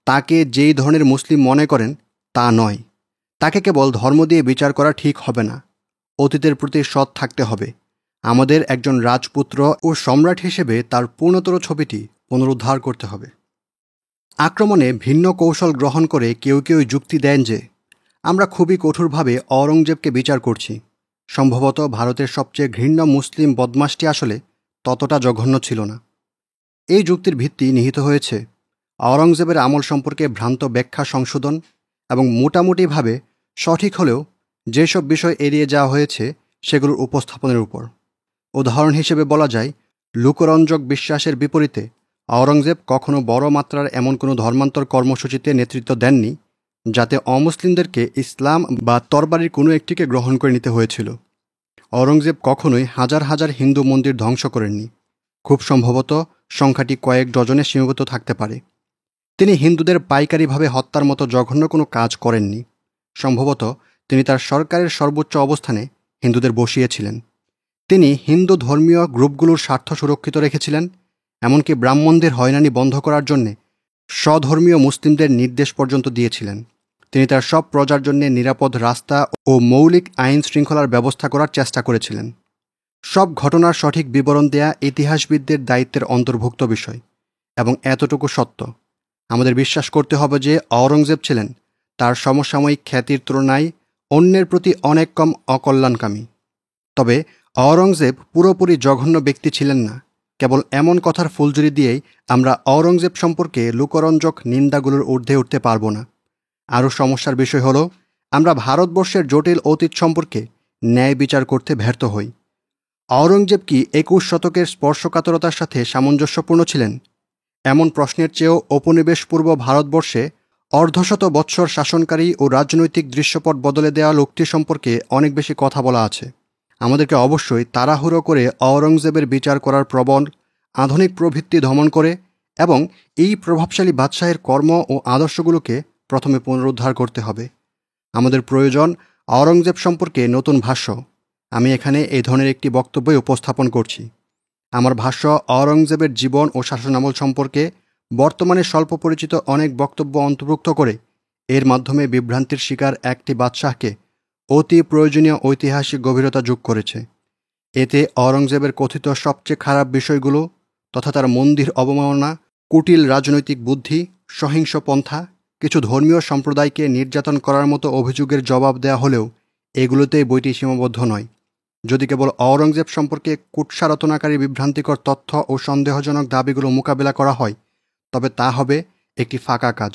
তাকে যেই ধরনের মুসলিম মনে করেন তা নয়। তাকে কেবল ধর্ম দিয়ে বিচার করা ঠিক হবে না, অতীতের প্রতি সৎ থাকতে হবে। আমাদের একজন রাজপুত্র ও সম্রাট হিসেবে তার পূর্ণতর ছবিটি পুনরুদ্ধার করতে হবে। আক্রমণে ভিন্ন কৌশল গ্রহণ করে কেউ কেউ যুক্তি দেন যে আমরা খুবই কঠোরভাবে আওরঙ্গজেবকে বিচার করছি। সম্ভবত ভারতের সবচেয়ে ঘৃণ্য মুসলিম বদমাশটি আসলে ততটা জঘন্য ছিল না। এই যুক্তির ভিত্তি নিহিত হয়েছে আওরঙ্গজেবের আমল সম্পর্কে ভ্রান্ত ব্যাখ্যা সংশোধন এবং মোটামুটিভাবে সঠিক হলেও যেসব বিষয় এড়িয়ে যাওয়া হয়েছে সেগুলোর উপস্থাপনের উপর। উদাহরণ হিসেবে বলা যায়, লোকরঞ্জক বিশ্বাসের বিপরীতে আওরঙ্গজেব কখনও বড় মাত্রার এমন কোনো ধর্মান্তর কর্মসূচিতে নেতৃত্ব দেননি যাতে অমুসলিমদেরকে ইসলাম বা তরবারির কোনো একটিকে গ্রহণ করে নিতে হয়েছিল। আওরঙ্গজেব কখনোই হাজার হাজার হিন্দু মন্দির ধ্বংস করেননি, খুব সম্ভবত সংখ্যাটি কয়েক ডজনে সীমাবদ্ধ থাকতে পারে। তিনি হিন্দুদের পাইকারিভাবে হত্যার মতো জঘন্য কোনো কাজ করেননি। সম্ভবত তিনি তার সরকারের সর্বোচ্চ অবস্থানে হিন্দুদের বসিয়েছিলেন। তিনি হিন্দু ধর্মীয় গ্রুপগুলোর স্বার্থ সুরক্ষিত রেখেছিলেন, এমনকি ব্রাহ্মণদের হয়রানি বন্ধ করার জন্যে স্বধর্মীয় মুসলিমদের নির্দেশ পর্যন্ত দিয়েছিলেন। তিনি তার সব প্রজার জন্য নিরাপদ রাস্তা ও মৌলিক আইন শৃঙ্খলার ব্যবস্থা করার চেষ্টা করেছিলেন। সব ঘটনার সঠিক বিবরণ দেয়া ইতিহাসবিদদের দায়িত্বের অন্তর্ভুক্ত বিষয় এবং এতটুকু সত্য আমাদের বিশ্বাস করতে হবে যে আওরঙ্গজেব ছিলেন তার সমসাময়িক খ্যাতির তুলনায় অন্যের প্রতি অনেক কম অকল্যাণকামী। তবে আওরঙ্গজেব পুরোপুরি জঘন্য ব্যক্তি ছিলেন না। কেবল এমন কথার ফুলঝুরি দিয়েই আমরা আওরঙ্গজেব সম্পর্কে লোকরঞ্জক নিন্দাগুলোর ঊর্ধ্বে উঠতে পারব না। আরও সমস্যার বিষয় হল আমরা ভারতবর্ষের জটিল অতীত সম্পর্কে ন্যায় বিচার করতে ব্যর্থ হই। আওরঙ্গজেব কি ২১ শতকের স্পর্শকাতরতার সাথে সামঞ্জস্যপূর্ণ ছিলেন? এমন প্রশ্নের চেয়েও ঔপনিবেশপূর্ব ভারতবর্ষে অর্ধশত বৎসর শাসনকারী ও রাজনৈতিক দৃশ্যপট বদলে দেওয়া লোকটি সম্পর্কে অনেক বেশি কথা বলা আছে। আমাদেরকে অবশ্যই তাড়াহুড়ো করে আওরঙ্গজেবের বিচার করার প্রবণ আধুনিক প্রবৃত্তি দমন করে এবং এই প্রভাবশালী বাদশাহের কর্ম ও আদর্শগুলোকে প্রথমে পুনরুদ্ধার করতে হবে। আমাদের প্রয়োজন আওরঙ্গজেব সম্পর্কে নতুন ভাষ্য। আমি এখানে এই ধরনের একটি বক্তব্যই উপস্থাপন করছি। আমার ভাষ্য আওরঙ্গজেবের জীবন ও শাসনামল সম্পর্কে বর্তমানে স্বল্প পরিচিত অনেক বক্তব্য অন্তর্ভুক্ত করে এর মাধ্যমে বিভ্রান্তির শিকার একটি বাদশাহকে অতি প্রয়োজনীয় ঐতিহাসিক গভীরতা যোগ করেছে। এতে আওরঙ্গজেবের কথিত সবচেয়ে খারাপ বিষয়গুলো তথা তার মন্দির অবমাননা, কুটিল রাজনৈতিক বুদ্ধি, সহিংস পন্থা, কিছু ধর্মীয় সম্প্রদায়কে নির্যাতন করার মতো অভিযোগের জবাব দেওয়া হলেও এগুলোতেই বইটি সীমাবদ্ধ নয়। যদি কেবল আওরঙ্গজেব সম্পর্কে কুৎসা রচনাকারী বিভ্রান্তিকর তথ্য ও সন্দেহজনক দাবিগুলো মোকাবেলা করা হয় তবে তা হবে একটি ফাঁকা কাজ,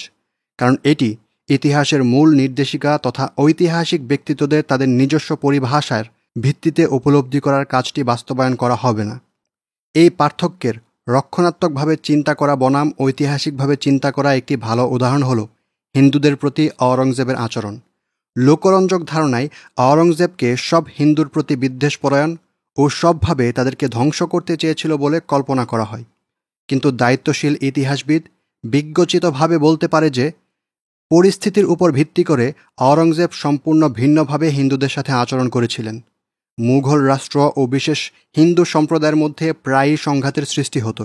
কারণ এটি ইতিহাসের মূল নির্দেশিকা তথা ঐতিহাসিক ব্যক্তিত্বদের তাদের নিজস্ব পরিভাষার ভিত্তিতে উপলব্ধি করার কাজটি বাস্তবায়ন করা হবে না। এই পার্থক্যের রক্ষণাত্মকভাবে চিন্তা করা বনাম ঐতিহাসিকভাবে চিন্তা করা একটি ভালো উদাহরণ হল হিন্দুদের প্রতি আওরঙ্গজেবের আচরণ। লোকরঞ্জক ধারণায় আওরঙ্গজেবকে সব হিন্দুর প্রতি বিদ্বেষপরায়ণ ও সবভাবে তাদেরকে ধ্বংস করতে চেয়েছিল বলে কল্পনা করা হয়। কিন্তু দায়িত্বশীল ইতিহাসবিদ বিজ্ঞচিতভাবে বলতে পারে যে পরিস্থিতির উপর ভিত্তি করে আওরঙ্গজেব সম্পূর্ণ ভিন্নভাবে হিন্দুদের সাথে আচরণ করেছিলেন। মুঘল রাষ্ট্র ও বিশেষ হিন্দু সম্প্রদায়ের মধ্যে প্রায়ই সংঘাতের সৃষ্টি হতো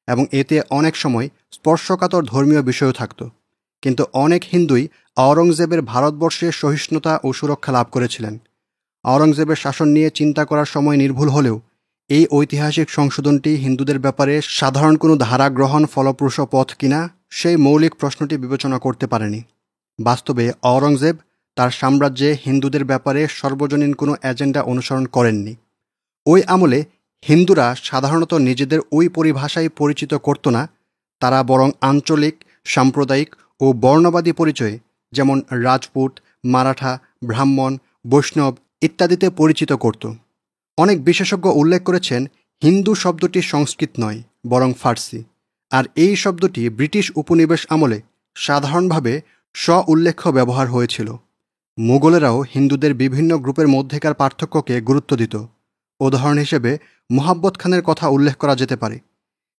এবং এতে অনেক সময় স্পর্শকাতর ধর্মীয় বিষয়ও থাকত। কিন্তু অনেক হিন্দুই আওরঙ্গজেবের ভারতবর্ষে সহিষ্ণুতা ও সুরক্ষা লাভ করেছিলেন। আওরঙ্গজেবের শাসন নিয়ে চিন্তা করার সময় নির্ভুল হলেও এই ঐতিহাসিক সংশোধনটি হিন্দুদের ব্যাপারে সাধারণ কোনো ধারা গ্রহণ ফলপ্রসূ পথ কিনা সেই মৌলিক প্রশ্নটি বিবেচনা করতে পারেনি। বাস্তবে আওরঙ্গজেব তার সাম্রাজ্যে হিন্দুদের ব্যাপারে সর্বজনীন কোনো এজেন্ডা অনুসরণ করেননি। ওই আমলে হিন্দুরা সাধারণত নিজেদের ওই পরিভাষায় পরিচিত করত না, তারা বরং আঞ্চলিক, সাম্প্রদায়িক ও বর্ণবাদী পরিচয়ে যেমন রাজপুত, মারাঠা, ব্রাহ্মণ, বৈষ্ণব ইত্যাদিতে পরিচিত করত। অনেক বিশেষজ্ঞ উল্লেখ করেছেন হিন্দু শব্দটি সংস্কৃত নয়, বরং ফার্সি, আর এই শব্দটি ব্রিটিশ উপনিবেশ আমলে সাধারণভাবে স্ব-উল্লেখ্য ব্যবহার হয়েছিল। মুঘলেরাও হিন্দুদের বিভিন্ন গ্রুপের মধ্যেকার পার্থক্যকে গুরুত্ব দিত। উদাহরণ হিসেবে মোহাব্বত খানের কথা উল্লেখ করা যেতে পারে।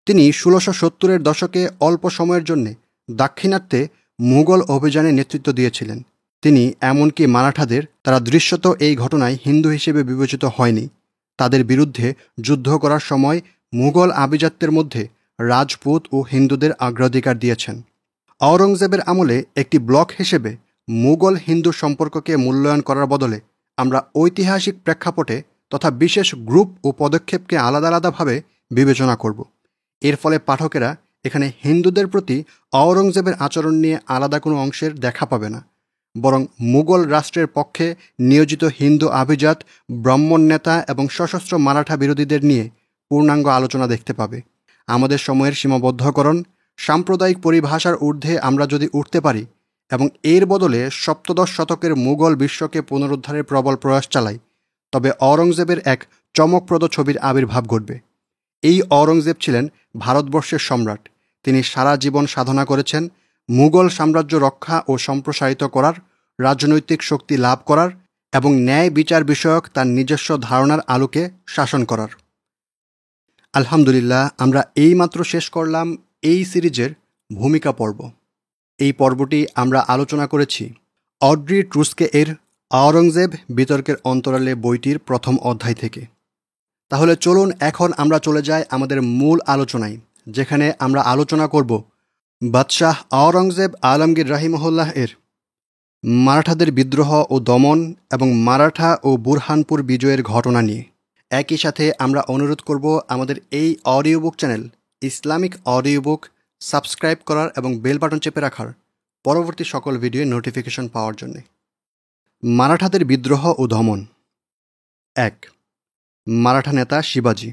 তিনি ১৬৭০-এর দশকে অল্প সময়ের জন্যে দাক্ষিণাত্যে মুঘল অভিযানে নেতৃত্ব দিয়েছিলেন। তিনি এমনকি মারাঠাদের, তারা দৃশ্যত এই ঘটনায় হিন্দু হিসেবে বিবেচিত হয়নি, তাদের বিরুদ্ধে যুদ্ধ করার সময় মুঘল আভিজাত্যের মধ্যে রাজপুত ও হিন্দুদের অগ্রাধিকার দিয়েছেন। আওরঙ্গজেবের আমলে একটি ব্লক হিসেবে মুঘল হিন্দু সম্পর্ককে মূল্যায়ন করার বদলে আমরা ঐতিহাসিক প্রেক্ষাপটে তথা বিশেষ গ্রুপ ও পদক্ষেপকে আলাদা আলাদাভাবে বিবেচনা করব। এর ফলে পাঠকেরা এখানে হিন্দুদের প্রতি আওরঙ্গজেবের আচরণ নিয়ে আলাদা কোনো অংশের দেখা পাবে না, বরং মুঘল রাষ্ট্রের পক্ষে নিয়োজিত হিন্দু আভিজাত, ব্রাহ্মণ নেতা এবং সশস্ত্র মারাঠা বিরোধীদের নিয়ে পূর্ণাঙ্গ আলোচনা দেখতে পাবে। আমাদের সময়ের সীমাবদ্ধকরণ, সাম্প্রদায়িক পরিভাষার ঊর্ধ্বে আমরা যদি উঠতে পারি এবং এর বদলে সপ্তদশ শতকের মুঘল বিশ্বকে পুনরুদ্ধারের প্রবল প্রয়াস চালাই, তবে আওরঙ্গজেবের এক চমকপ্রদ ছবির আবির্ভাব ঘটবে। এই আওরঙ্গজেব ছিলেন ভারতবর্ষের সম্রাট। তিনি সারা জীবন সাধনা করেছেন মুঘল সাম্রাজ্য রক্ষা ও সম্প্রসারিত করার, রাজনৈতিক শক্তি লাভ করার এবং ন্যায় বিচার বিষয়ক তার নিজস্ব ধারণার আলোকে শাসন করার। আলহামদুলিল্লাহ, আমরা এইমাত্র শেষ করলাম এই সিরিজের ভূমিকা পর্ব। এই পর্বটি আমরা আলোচনা করেছি অড্রি ট্রুস্কে এর আওরঙ্গজেব বিতর্কের অন্তরালে বইটির প্রথম অধ্যায় থেকে। তাহলে চলুন এখন আমরা চলে যাই আমাদের মূল আলোচনায়, যেখানে আমরা আলোচনা করব বাদশাহ আওরঙ্গজেব আলমগীর রাহিমাহুল্লাহ এর মারাঠাদের বিদ্রোহ ও দমন এবং মারাঠা ও বুরহানপুর বিজয়ের ঘটনা নিয়ে। একই সাথে আমরা অনুরোধ করব আমাদের এই audio book channel Islamic audio book subscribe করার এবং বেল বাটন চেপে রাখার পরবর্তী সকল ভিডিওর নোটিফিকেশন পাওয়ার জন্য। মারাঠাদের বিদ্রোহ ও দমন। ১. মারাঠা নেতা শিবাজি।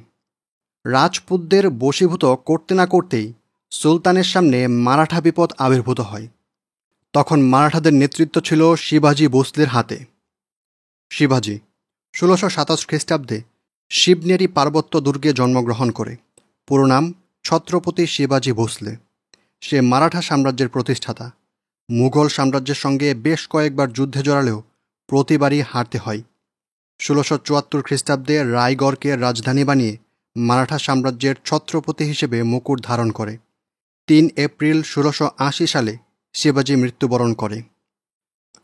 রাজপুতদের বশীভূত করতে না করতেই সুলতানের সামনে মারাঠা বিপদ আবির্ভূত হয়। তখন মারাঠাদের নেতৃত্ব ছিল শিবাজি ভোসলের হাতে। শিবাজি ১৬২৭ খ্রিস্টাব্দে শিবনেরি পার্বত্য দুর্গে জন্মগ্রহণ করে। পুরো নাম ছত্রপতি শিবাজি ভোসলে। সে মারাঠা সাম্রাজ্যের প্রতিষ্ঠাতা। মুঘল সাম্রাজ্যের সঙ্গে বেশ কয়েকবার যুদ্ধে জড়ালেও প্রতিবারই হারতে হয়। ১৬৭৪ খ্রিস্টাব্দে রায়গড়কে রাজধানী বানিয়ে মারাঠা সাম্রাজ্যের ছত্রপতি হিসেবে মুকুট ধারণ করে। ৩ এপ্রিল ১৬৮০ সালে শিবাজি মৃত্যুবরণ করে।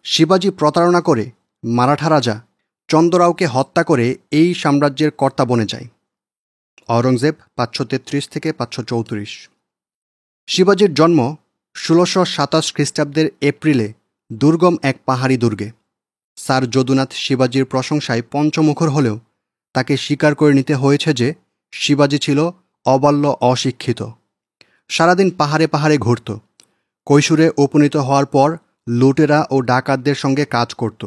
শিবাজি প্রতারণা করে মারাঠা রাজা চন্দ্ররাওকে হত্যা করে এই সাম্রাজ্যের কর্তা বনে যায়। আওরঙ্গজেব ৫৩৩ থেকে ৫৩৪। শিবাজির জন্ম ১৬২৭ খ্রিস্টাব্দের এপ্রিলে দুর্গম এক পাহাড়ি দুর্গে। স্যার যদুনাথ শিবাজির প্রশংসায় পঞ্চমুখর হলেও তাকে স্বীকার করে নিতে হয়েছে যে শিবাজি ছিল অবাল্য, অশিক্ষিত। সারাদিন পাহাড়ে পাহাড়ে ঘুরত। কৈশোরে উপনীত হওয়ার পর লুটেরা ও ডাকাতদের সঙ্গে কাজ করত।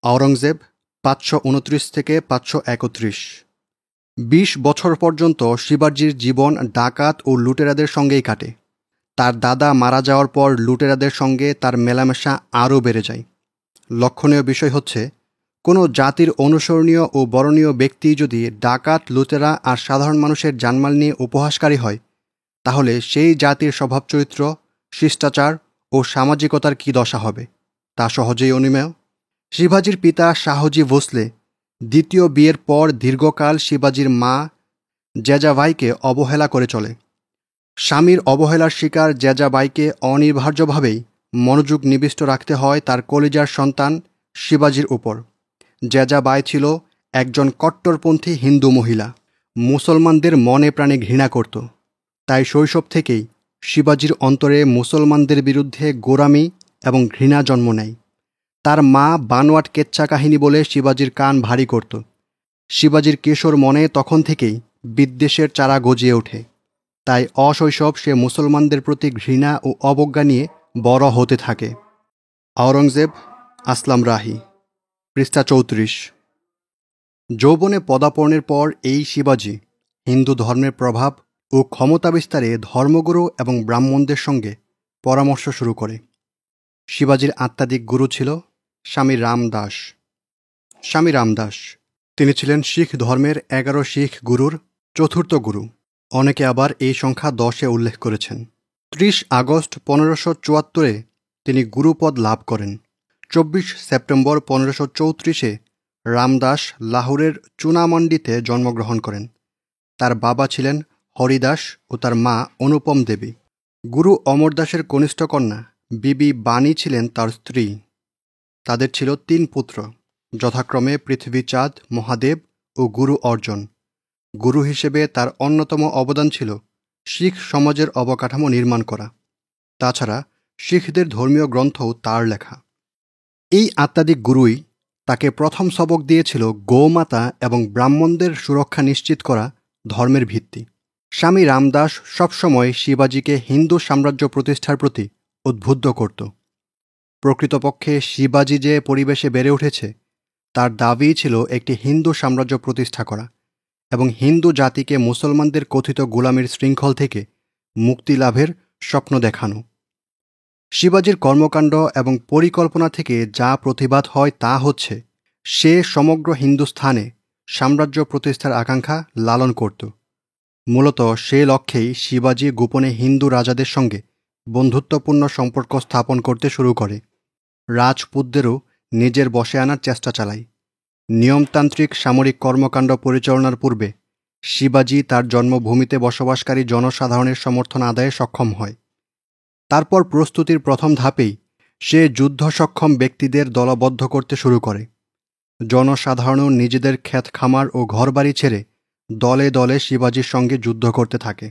আওরঙ্গজেব ৫২৯ থেকে ৫৩১। ২০ বছর পর্যন্ত শিবাজির জীবন ডাকাত ও লুটেরাদের সঙ্গেই কাটে। তার দাদা মারা যাওয়ার পর লুটেরাদের সঙ্গে তার মেলামেশা আরও বেড়ে যায়। লক্ষণীয় বিষয় হচ্ছে, কোনো জাতির অনুসরণীয় ও বরণীয় ব্যক্তি যদি ডাকাত, লুটেরা আর সাধারণ মানুষের জানমাল নিয়ে উপহাসকারী হয়, তাহলে সেই জাতির স্বভাবচরিত্র, শিষ্টাচার ও সামাজিকতার কী দশা হবে তা সহজেই অনুমেয়। শিবাজির পিতা শাহজি ভোসলে দ্বিতীয় বিয়ের পর দীর্ঘকাল শিবাজির মা জেজাবাইকে অবহেলা করে চলে। স্বামীর অবহেলার শিকার জেজাবাইকে অনিবার্যভাবেই মনোযোগ নিবিষ্ট রাখতে হয় তার কলিজার সন্তান শিবাজির উপর। জেজাবাই ছিল একজন কট্টরপন্থী হিন্দু মহিলা। মুসলমানদের মনে প্রাণে ঘৃণা করত। তাই শৈশব থেকেই শিবাজির অন্তরে মুসলমানদের বিরুদ্ধে গোঁড়ামি এবং ঘৃণা জন্ম নেয়। তার মা বানোয়াট কেচ্ছা কাহিনী বলে শিবাজির কান ভারী করত। শিবাজির কিশোর মনে তখন থেকেই বিদ্বেষের চারা গজিয়ে ওঠে। তাই অশৈশব সে মুসলমানদের প্রতি ঘৃণা ও অবজ্ঞা নিয়ে বড় হতে থাকে। আওরঙ্গজেব আসলাম রাহি, পৃষ্ঠা ৩৪। যৌবনে পদার্পণের পর এই শিবাজি হিন্দু ধর্মের প্রভাব ও ক্ষমতা বিস্তারে ধর্মগুরু এবং ব্রাহ্মণদের সঙ্গে পরামর্শ শুরু করে। শিবাজির আত্মাধিক গুরু ছিল স্বামী রামদাস। স্বামী রামদাস তিনি ছিলেন শিখ ধর্মের 11 শিখ গুরুর চতুর্থ গুরু। অনেকে আবার এই সংখ্যা 10-এ উল্লেখ করেছেন। 30 আগস্ট 1574-এ তিনি গুরুপদ লাভ করেন। 24 সেপ্টেম্বর 1534-এ রামদাস লাহোরের চুনামন্ডিতে জন্মগ্রহণ করেন। তার বাবা ছিলেন হরিদাস ও তার মা অনুপম দেবী। গুরু অমরদাসের কনিষ্ঠ কন্যা বিবি বাণী ছিলেন তার স্ত্রী। তাদের ছিল 3 পুত্র, যথাক্রমে পৃথ্বীচাঁদ, মহাদেব ও গুরু অর্জন। গুরু হিসেবে তার অন্যতম অবদান ছিল শিখ সমাজের অবকাঠামো নির্মাণ করা। তাছাড়া শিখদের ধর্মীয় গ্রন্থও তার লেখা। এই আত্মাদিক গুরুই তাকে প্রথম সবক দিয়েছিল গোমাতা এবং ব্রাহ্মণদের সুরক্ষা নিশ্চিত করা ধর্মের ভিত্তি। স্বামী রামদাস সবসময় শিবাজিকে হিন্দু সাম্রাজ্য প্রতিষ্ঠার প্রতি উদ্বুদ্ধ করত। প্রকৃতপক্ষে শিবাজি যে পরিবেশে বেড়ে উঠেছে তার দাবি ছিল একটি হিন্দু সাম্রাজ্য প্রতিষ্ঠা করা এবং হিন্দু জাতিকে মুসলমানদের কথিত গোলামির শৃঙ্খল থেকে মুক্তি লাভের স্বপ্ন দেখানো। শিবাজির কর্মকাণ্ড এবং পরিকল্পনা থেকে যা প্রতিবাদ হয় তা হচ্ছে সে সমগ্র হিন্দুস্থানে সাম্রাজ্য প্রতিষ্ঠার আকাঙ্ক্ষা লালন করত। মূলত সে লক্ষ্যেই শিবাজি গোপনে হিন্দু রাজাদের সঙ্গে বন্ধুত্বপূর্ণ সম্পর্ক স্থাপন করতে শুরু করে। রাজপুতদেরও নিজের বশে আনার চেষ্টা চালায়। নিয়মতান্ত্রিক সামরিক কর্মকাণ্ড পরিচালনার পূর্বে শিবাজি তার জন্মভূমিতে বসবাসকারী জনসাধারণের সমর্থন আদায়ে সক্ষম হয়। তারপর প্রস্তুতির প্রথম ধাপেই সে যুদ্ধ সক্ষম ব্যক্তিদের দলবদ্ধ করতে শুরু করে। জনসাধারণও নিজেদের ক্ষেত খামার ও ঘরবাড়ি ছেড়ে দলে দলে শিবাজির সঙ্গে যুদ্ধ করতে থাকে।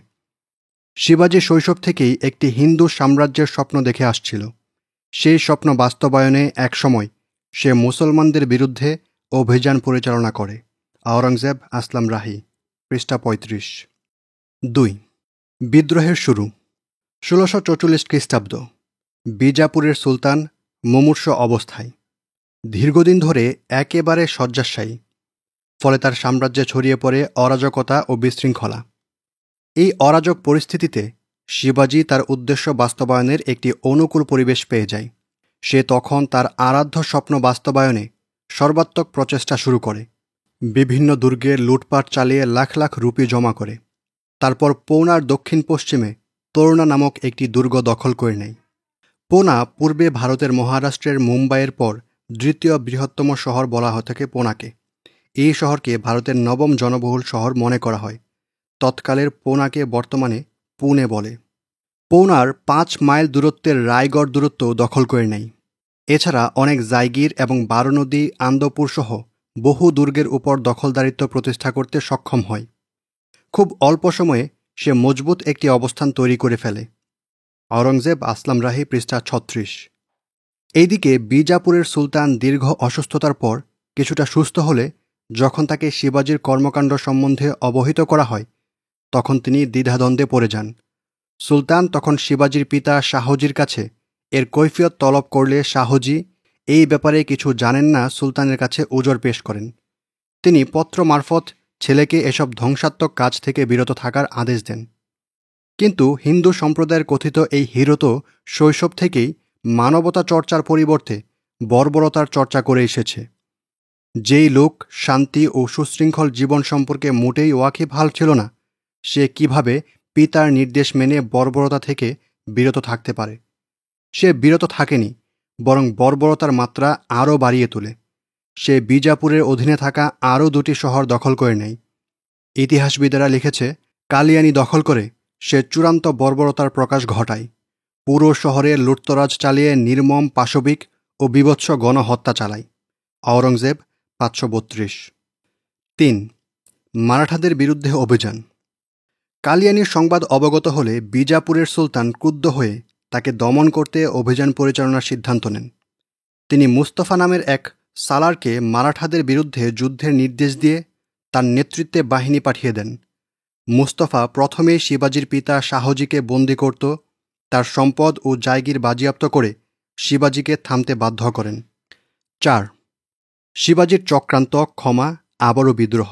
শিবাজি শৈশব থেকেই একটি হিন্দু সাম্রাজ্যের স্বপ্ন দেখে আসছিল। সেই স্বপ্ন বাস্তবায়নে একসময় সে মুসলমানদের বিরুদ্ধে অভিযান পরিচালনা করে। আওরঙ্গজেব আসলাম রাহি, পৃষ্ঠা 35। 2. বিদ্রোহের শুরু 1644 খ্রিস্টাব্দ। বিজাপুরের সুলতান মুমূর্ষু অবস্থায়, দীর্ঘদিন ধরে একেবারে শয্যাশায়ী। ফলে তার সাম্রাজ্যে ছড়িয়ে পড়ে অরাজকতা ও বিশৃঙ্খলা। এই অরাজক পরিস্থিতিতে শিবাজি তার উদ্দেশ্য বাস্তবায়নের একটি অনুকূল পরিবেশ পেয়ে যায়। সে তখন তার আরাধ্য স্বপ্ন বাস্তবায়নে সর্বাত্মক প্রচেষ্টা শুরু করে। বিভিন্ন দুর্গের লুটপাট চালিয়ে লাখ লাখ রুপি জমা করে। তারপর পৌনার দক্ষিণ পশ্চিমে তোরনা নামক একটি দুর্গ দখল করে নেয়। পুনা পূর্বে ভারতের মহারাষ্ট্রের মুম্বাইয়ের পর দ্বিতীয় বৃহত্তম শহর বলা হয়ে থাকে পুনাকে। এই শহরকে ভারতের নবম জনবহুল শহর মনে করা হয়। তৎকালের পুনাকে বর্তমানে পুনে বলে। পৌনার 5 মাইল দূরত্বের রায়গড় দূরত্ব দখল করে নেয়। এছাড়া অনেক জায়গির এবং বারনদী, আন্দপুর সহ বহু দুর্গের উপর দখলদারিত্ব প্রতিষ্ঠা করতে সক্ষম হয়। খুব অল্প সময়ে সে মজবুত একটি অবস্থান তৈরি করে ফেলে। আওরঙ্গজেব আসলাম রাহি, পৃষ্ঠা 36। এইদিকে বিজাপুরের সুলতান দীর্ঘ অসুস্থতার পর কিছুটা সুস্থ হলে যখন তাকে শিবাজির কর্মকাণ্ড সম্বন্ধে অবহিত করা হয় তখন তিনি দ্বিধাদ্বন্দ্বে পড়ে যান। সুলতান তখন শিবাজির পিতা শাহজির কাছে এর কৈফিয়ত তলব করলে শাহজি এই ব্যাপারে কিছু জানেন না সুলতানের কাছে উজর পেশ করেন। তিনি পত্র মারফত ছেলেকে এসব ধ্বংসাত্মক কাজ থেকে বিরত থাকার আদেশ দেন। কিন্তু হিন্দু সম্প্রদায়ের কথিত এই হিরো তো শৈশব থেকেই মানবতা চর্চার পরিবর্তে বর্বরতার চর্চা করে এসেছে। যেই লোক শান্তি ও সুশৃঙ্খল জীবন সম্পর্কে মোটেই ওয়াকিবহাল ছিল না, সে কিভাবে পিতার নির্দেশ মেনে বর্বরতা থেকে বিরত থাকতে পারে? সে বিরত থাকেনি, বরং বর্বরতার মাত্রা আরও বাড়িয়ে তোলে। সে বিজাপুরের অধীনে থাকা আরও 2টি শহর দখল করে নেয়। ইতিহাসবিদেরা লিখেছে, কালিয়ানি দখল করে সে চূড়ান্ত বর্বরতার প্রকাশ ঘটায়। পুরো শহরে লুটতরাজ চালিয়ে নির্মম পাশবিক ও বীভৎস গণহত্যা চালায়। আওরঙ্গজেব 532। 3. মারাঠাদের বিরুদ্ধে অভিযান। কালিয়ানির সংবাদ অবগত হলে বিজাপুরের সুলতান ক্রুদ্ধ হয়ে তাকে দমন করতে অভিযান পরিচালনার সিদ্ধান্ত নেন। তিনি মুস্তফা নামের এক সালারকে মারাঠাদের বিরুদ্ধে যুদ্ধের নির্দেশ দিয়ে তার নেতৃত্বে বাহিনী পাঠিয়ে দেন। মুস্তফা প্রথমেই শিবাজির পিতা শাহজিকে বন্দী করত, তার সম্পদ ও জায়গির বাজেয়াপ্ত করে শিবাজিকে থামতে বাধ্য করেন। 4. শিবাজির চক্রান্ত, ক্ষমা, আবারও বিদ্রোহ।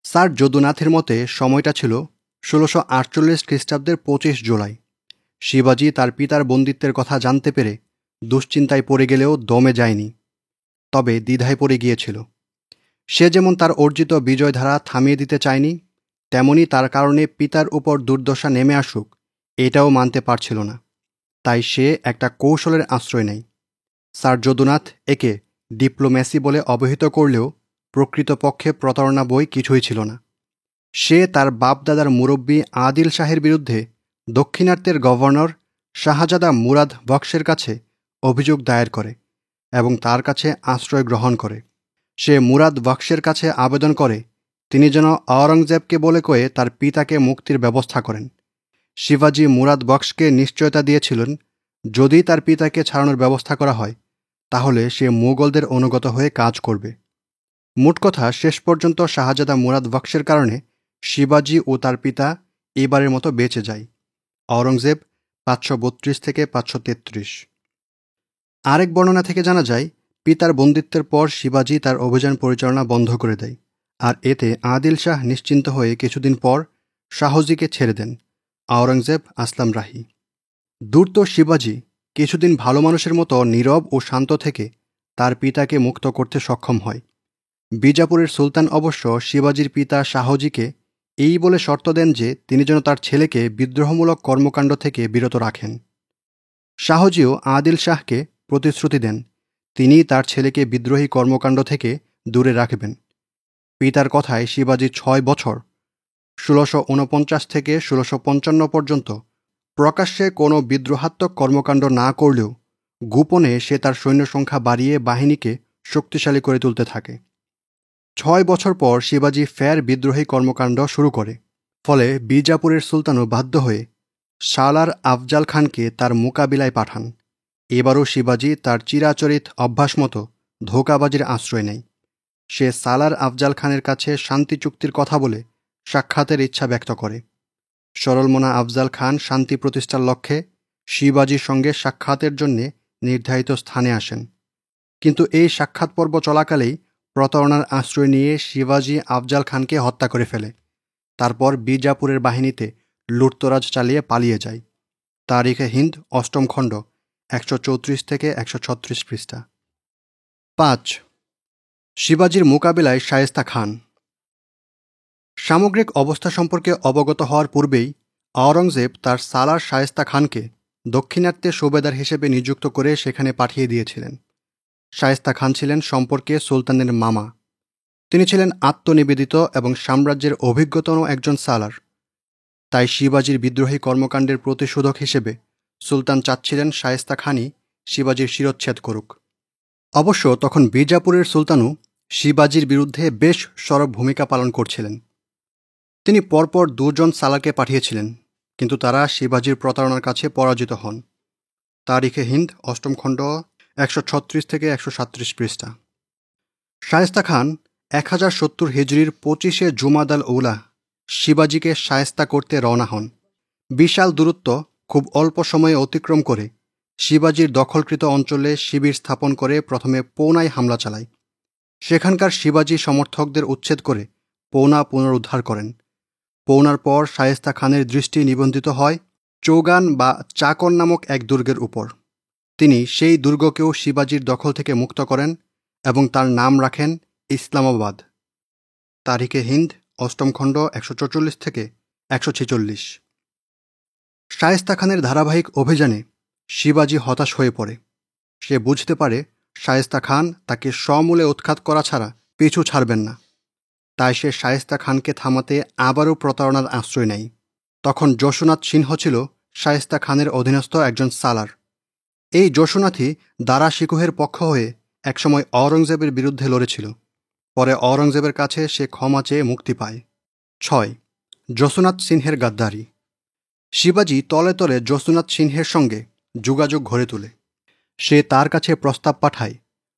স্যার যদুনাথের মতে সময়টা ছিল 1648 খ্রিস্টাব্দের 25 জুলাই। শিবাজি তার পিতার বন্দিত্বের কথা জানতে পেরে দুশ্চিন্তায় পড়ে গেলেও দমে যায়নি, তবে দ্বিধায় পড়ে গিয়েছিল। সে যেমন তার অর্জিত বিজয়ধারা থামিয়ে দিতে চায়নি, তেমনি তার কারণে পিতার উপর দুর্দশা নেমে আসুক এটাও মানতে পারছিল না। তাই সে একটা কৌশলের আশ্রয় নেয়। স্যার যদুনাথ একে ডিপ্লোম্যাসি বলে অবহিত করলেও প্রকৃতপক্ষে প্রতারণা বই কিছুই ছিল না। সে তার বাপদাদার মুরব্বী আদিল শাহের বিরুদ্ধে দক্ষিণাত্যের গভর্নর শাহজাদা মুরাদ বক্সের কাছে অভিযোগ দায়ের করে এবং তার কাছে আশ্রয় গ্রহণ করে। সে মুরাদ বক্সের কাছে আবেদন করে তিনি যেন আওরঙ্গজেবকে বলে কয়ে তার পিতাকে মুক্তির ব্যবস্থা করেন। শিবাজি মুরাদ বক্সকে নিশ্চয়তা দিয়েছিলেন যদি তার পিতাকে ছাড়ানোর ব্যবস্থা করা হয় তাহলে সে মুঘলদের অনুগত হয়ে কাজ করবে। মোট কথা, শেষ পর্যন্ত শাহজাদা মুরাদ বক্সের কারণে শিবাজি ও তার পিতা এবারের মতো বেঁচে যায়। আওরঙ্গজেব 532 থেকে 533। আরেক বর্ণনা থেকে জানা যায় পিতার বন্দিত্বের পর শিবাজি তার অভিযান পরিচালনা বন্ধ করে দেয়, আর এতে আদিল শাহ নিশ্চিন্ত হয়ে কিছুদিন পর শাহজিকে ছেড়ে দেন। আওরঙ্গজেব আসলাম রাহি। দূর্ত শিবাজি কিছুদিন ভালো মানুষের মতো নীরব ও শান্ত থেকে তার পিতাকে মুক্ত করতে সক্ষম হয়। বিজাপুরের সুলতান অবশ্য শিবাজির পিতা শাহজিকে এই বলে শর্ত দেন যে তিনি যেন তার ছেলেকে বিদ্রোহমূলক কর্মকাণ্ড থেকে বিরত রাখেন। শাহজিও আদিল শাহকে প্রতিশ্রুতি দেন তিনি তার ছেলেকে বিদ্রোহী কর্মকাণ্ড থেকে দূরে রাখবেন। পিতার কথায় শিবাজি 6 বছর 1649 থেকে 1655 পর্যন্ত প্রকাশ্যে কোনো বিদ্রোহাত্মক কর্মকাণ্ড না করলেও গোপনে সে তার সৈন্য সংখ্যা বাড়িয়ে বাহিনীকে শক্তিশালী করে তুলতে থাকে। 6 বছর পর শিবাজি ফের বিদ্রোহী কর্মকাণ্ড শুরু করে। ফলে বিজাপুরের সুলতানও বাধ্য হয়ে সালার আফজাল খানকে তার মোকাবিলায় পাঠান। এবারও শিবাজি তার চিরাচরিত অভ্যাস মতো ধোঁকাবাজির আশ্রয় নেয়। সে সালার আফজাল খানের কাছে শান্তি চুক্তির কথা বলে সাক্ষাতের ইচ্ছা ব্যক্ত করে। সরলমনা আফজাল খান শান্তি প্রতিষ্ঠার লক্ষ্যে শিবাজির সঙ্গে সাক্ষাতের জন্যে নির্ধারিত স্থানে আসেন। কিন্তু এই সাক্ষাৎ পর্ব চলাকালেই প্রতারণার আশ্রয় নিয়ে শিবাজি আফজাল খানকে হত্যা করে ফেলে। তারপর বিজাপুরের বাহিনীতে লুটতরাজ চালিয়ে পালিয়ে যায়। তারিখে হিন্দ 8ম খণ্ড 134 থেকে 136 পৃষ্ঠা। 5. শিবাজির মোকাবিলায় শায়েস্তা খান। সামগ্রিক অবস্থা সম্পর্কে অবগত হওয়ার পূর্বেই আওরঙ্গজেব তার সালার শায়েস্তা খানকে দক্ষিণাত্যে সুবেদার হিসেবে নিযুক্ত করে সেখানে পাঠিয়ে দিয়েছিলেন। শায়েস্তা খান ছিলেন সম্পর্কে সুলতানের মামা। তিনি ছিলেন আত্মনিবেদিত এবং সাম্রাজ্যের অভিজ্ঞতম একজন সালার। তাই শিবাজির বিদ্রোহী কর্মকাণ্ডের প্রতিশোধক হিসেবে সুলতান চাচ্ছিলেন শায়েস্তা খানই শিবাজির শিরচ্ছেদ করুক। অবশ্য তখন বিজাপুরের সুলতানও শিবাজির বিরুদ্ধে বেশ সরব ভূমিকা পালন করছিলেন। তিনি পরপর 2 জন সালারকে পাঠিয়েছিলেন, কিন্তু তারা শিবাজির প্রতারণার কাছে পরাজিত হন। তারিখে হিন্দ 8ম খণ্ড 136 থেকে 137 পৃষ্ঠা। শায়েস্তা খান 1070 হিজরির 25শে জুমাদাল উলা শিবাজিকে শায়েস্তা করতে রওনা হন। বিশাল দূরত্ব খুব অল্প সময়ে অতিক্রম করে শিবাজির দখলকৃত অঞ্চলে শিবির স্থাপন করে প্রথমে পৌনায় হামলা চালায়। সেখানকার শিবাজি সমর্থকদের উচ্ছেদ করে পৌনা পুনরুদ্ধার করেন। পৌনার পর শায়েস্তা খানের দৃষ্টি নিবন্ধিত হয় চৌগান বা চাকন নামক এক দুর্গের উপর। তিনি সেই দুর্গকেও শিবাজির দখল থেকে মুক্ত করেন এবং তার নাম রাখেন ইসলামাবাদ। তারিখে হিন্দ 8ম খণ্ড 144 থেকে 146। শায়েস্তা খানের ধারাবাহিক অভিযানে শিবাজি হতাশ হয়ে পড়ে। সে বুঝতে পারে শায়েস্তা খান তাকে সমূলে উৎখাত করা ছাড়া পিছু ছাড়বেন না। তাই সে শায়েস্তা খানকে থামাতে আবারও প্রতারণার আশ্রয় নেয়। তখন যশোনাথ সিংহ ছিল শায়েস্তা খানের অধীনস্থ একজন সালার। এই যশোনাথই দারা শিকোহের পক্ষ হয়ে একসময় আওরঙ্গজেবের বিরুদ্ধে লড়েছিল। পরে আওরঙ্গজেবের কাছে সে ক্ষমা চেয়ে মুক্তি পায়। 6. যশোনাথ সিংহের গাদ্দারি। শিবাজি তলে তলে যশোনাথ সিংহের সঙ্গে যোগাযোগ গড়ে তোলে। সে তার কাছে প্রস্তাব পাঠায়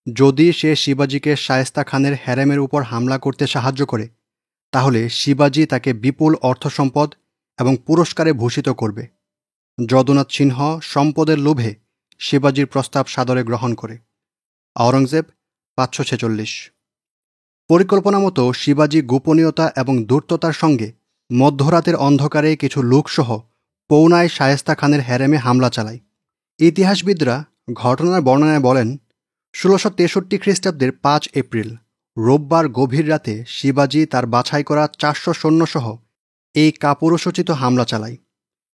যদি সে শিবাজিকে শায়েস্তা খানের হ্যারেমের উপর হামলা করতে সাহায্য করে তাহলে শিবাজি তাকে বিপুল অর্থসম্পদ এবং পুরস্কারে ভূষিত করবে। যদুনাথ সিংহ সম্পদের লোভে শিবাজির প্রস্তাব সাদরে গ্রহণ করে। আওরঙ্গজেব 546। পরিকল্পনা মতো শিবাজি গোপনীয়তা এবং ধূর্ততার সঙ্গে মধ্যরাতের অন্ধকারে কিছু লোকসহ পৌনায় শায়েস্তা খানের হ্যারেমে হামলা চালায়। ইতিহাসবিদরা ঘটনার বর্ণনায় বলেন 1663 খ্রিস্টাব্দের 5 এপ্রিল রোববার গভীর রাতে শিবাজি তার বাছাই করা 400 সৈন্যসহ এই কাপুরুষোচিত হামলা চালায়।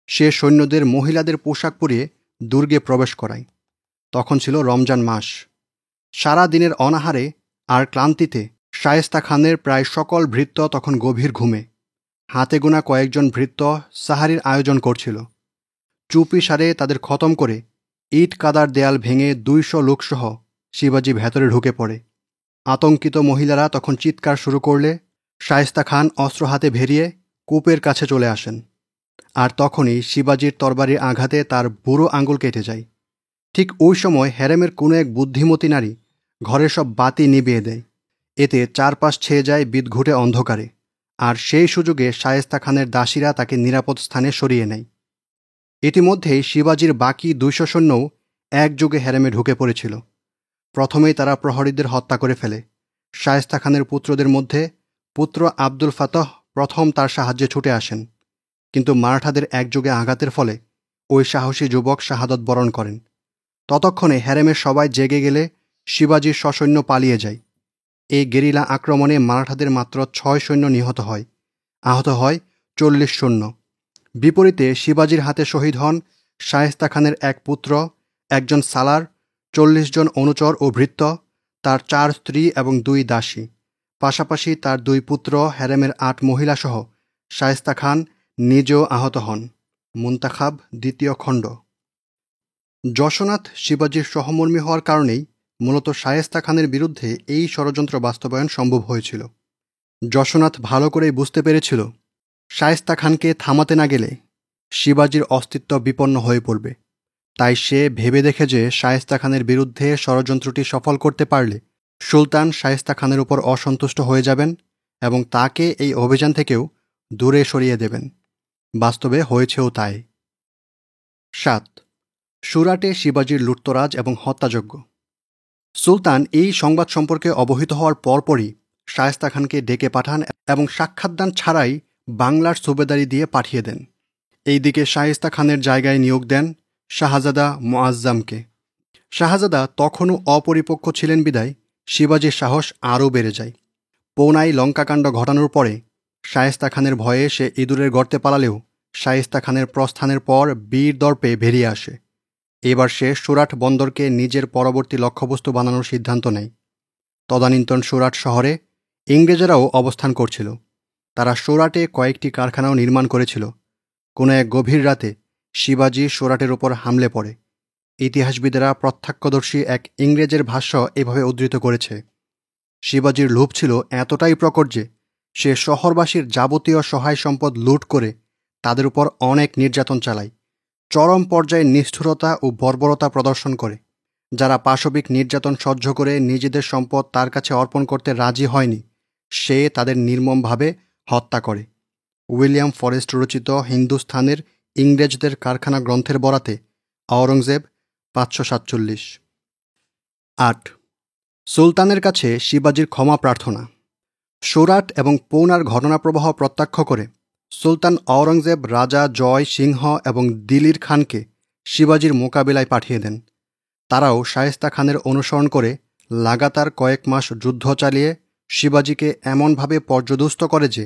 সে সৈন্যদের মহিলাদের পোশাক পরিয়ে দুর্গে প্রবেশ করায়। তখন ছিল রমজান মাস। সারা দিনের অনাহারে আর ক্লান্তিতে শায়েস্তা খানের প্রায় সকল ভৃত্য তখন গভীর ঘুমে। হাতে গোনা কয়েকজন ভৃত্য সাহারির আয়োজন করছিল। চুপি সারে তাদের খতম করে ইট কাদার দেয়াল ভেঙে 200 লোকসহ শিবাজি ভেতরে ঢুকে পড়ে। আতঙ্কিত মহিলারা তখন চিৎকার শুরু করলে শায়েস্তা খান অস্ত্র হাতে ভেরিয়ে কূপের কাছে চলে আসেন। আর তখনই শিবাজির তরবারির আঘাতে তার বুড়ো আঙুল কেটে যায়। ঠিক ওই সময় হেরেমের কোনো এক বুদ্ধিমতী নারী ঘরের সব বাতি নিভিয়ে দেয়। এতে চারপাশ ছেয়ে যায় বিদঘুটে অন্ধকারে। আর সেই সুযোগে শায়েস্তা খানের দাসীরা তাকে নিরাপদ স্থানে সরিয়ে নেয়। ইতিমধ্যেই শিবাজির বাকি 200 সৈন্যও একযোগে হেরেমে ঢুকে পড়েছিল। প্রথমেই তারা প্রহরীদের হত্যা করে ফেলে। শায়েস্তা খানের পুত্রদের মধ্যে পুত্র আব্দুল ফাতহ প্রথম তার সাহায্যে ছুটে আসেন। কিন্তু মারাঠাদের একযোগে আঘাতের ফলে ওই সাহসী যুবক শাহাদত বরণ করেন। ততক্ষণে হেরেমের সবাই জেগে গেলে শিবাজির সসৈন্য পালিয়ে যায়। এই গেরিলা আক্রমণে মারাঠাদের মাত্র 6 সৈন্য নিহত হয়। আহত হয় 40 সৈন্য। বিপরীতে শিবাজির হাতে শহীদ হন শায়েস্তা খানের এক পুত্র, একজন সালার, 40 জন অনুচর ও ভৃত্য, তার 4 স্ত্রী এবং 2 দাসী। পাশাপাশি তার 2 পুত্র, হেরেমের 8 মহিলাসহ শায়েস্তা খান নিজেও আহত হন। মুন্তাখাব 2য় খণ্ড। যশোনাথ শিবাজির সহমর্মী হওয়ার কারণেই মূলত শায়েস্তা খানের বিরুদ্ধে এই ষড়যন্ত্র বাস্তবায়ন সম্ভব হয়েছিল। যশোনাথ ভালো করেই বুঝতে পেরেছিল শায়েস্তা খানকে থামাতে না গেলে শিবাজির অস্তিত্ব বিপন্ন হয়ে পড়বে। তাই সে ভেবে দেখে যে শায়েস্তা খানের বিরুদ্ধে ষড়যন্ত্রটি সফল করতে পারলে সুলতান শায়েস্তা খানের উপর অসন্তুষ্ট হয়ে যাবেন এবং তাকে এই অভিযান থেকেও দূরে সরিয়ে দেবেন। বাস্তবে হয়েছেও তাই। 7. সুরাটে শিবাজির লুটতরাজ এবং হত্যাযজ্ঞ। সুলতান এই সংবাদ সম্পর্কে অবহিত হওয়ার পরপরই শায়েস্তা খানকে ডেকে পাঠান এবং সাক্ষাৎদান ছাড়াই বাংলার সুবেদারি দিয়ে পাঠিয়ে দেন। এইদিকে শায়েস্তা খানের জায়গায় নিয়োগ দেন শাহজাদা মুআজ্জমকে। শাহজাদা তখনও অপরিপক্ব ছিলেন বিদায় শিবাজির সাহস আরও বেড়ে যায়। পৌনায় লঙ্কাকাণ্ড ঘটানোর পরে শায়েস্তা খানের ভয়ে সে ইঁদুরের গর্তে পালালেও শায়েস্তা খানের প্রস্থানের পর বীর দর্পে বেরিয়ে আসে। এবার সে সুরাট বন্দরকে নিজের পরবর্তী লক্ষ্যবস্তু বানানোর সিদ্ধান্ত নেয়। তদানীন্তন সুরাট শহরে ইংরেজেরাও অবস্থান করছিল। তারা সুরাটে কয়েকটি কারখানাও নির্মাণ করেছিল। কোনো এক গভীর রাতে শিবাজি সুরাটের ওপর হামলে পড়ে। ইতিহাসবিদেরা প্রত্যক্ষদর্শী এক ইংরেজের ভাষ্য এভাবে উদ্ধৃত করেছে: শিবাজির লোভ ছিল এতটাই প্রকট যে সে শহরবাসীর যাবতীয় সহায় সম্পদ লুট করে তাদের উপর অনেক নির্যাতন চালায়, চরম পর্যায়ে নিষ্ঠুরতা ও বর্বরতা প্রদর্শন করে। যারা পাশবিক নির্যাতন সহ্য করে নিজেদের সম্পদ তার কাছে অর্পণ করতে রাজি হয়নি, সে তাদের নির্মমভাবে হত্যা করে। উইলিয়াম ফরেস্ট রচিত হিন্দুস্থানের ইংরেজদের কারখানা গ্রন্থের বরাতে আওরঙ্গজেব 547। 8. সুলতানের কাছে শিবাজির ক্ষমা প্রার্থনা। সুরাট এবং পৌনার ঘটনাপ্রবাহ প্রত্যক্ষ করে সুলতান আওরঙ্গজেব রাজা জয় সিংহ এবং দিলির খানকে শিবাজির মোকাবিলায় পাঠিয়ে দেন। তারাও শায়েস্তা খানের অনুসরণ করে লাগাতার কয়েক মাস যুদ্ধ চালিয়ে শিবাজিকে এমনভাবে পর্যদুস্ত করে যে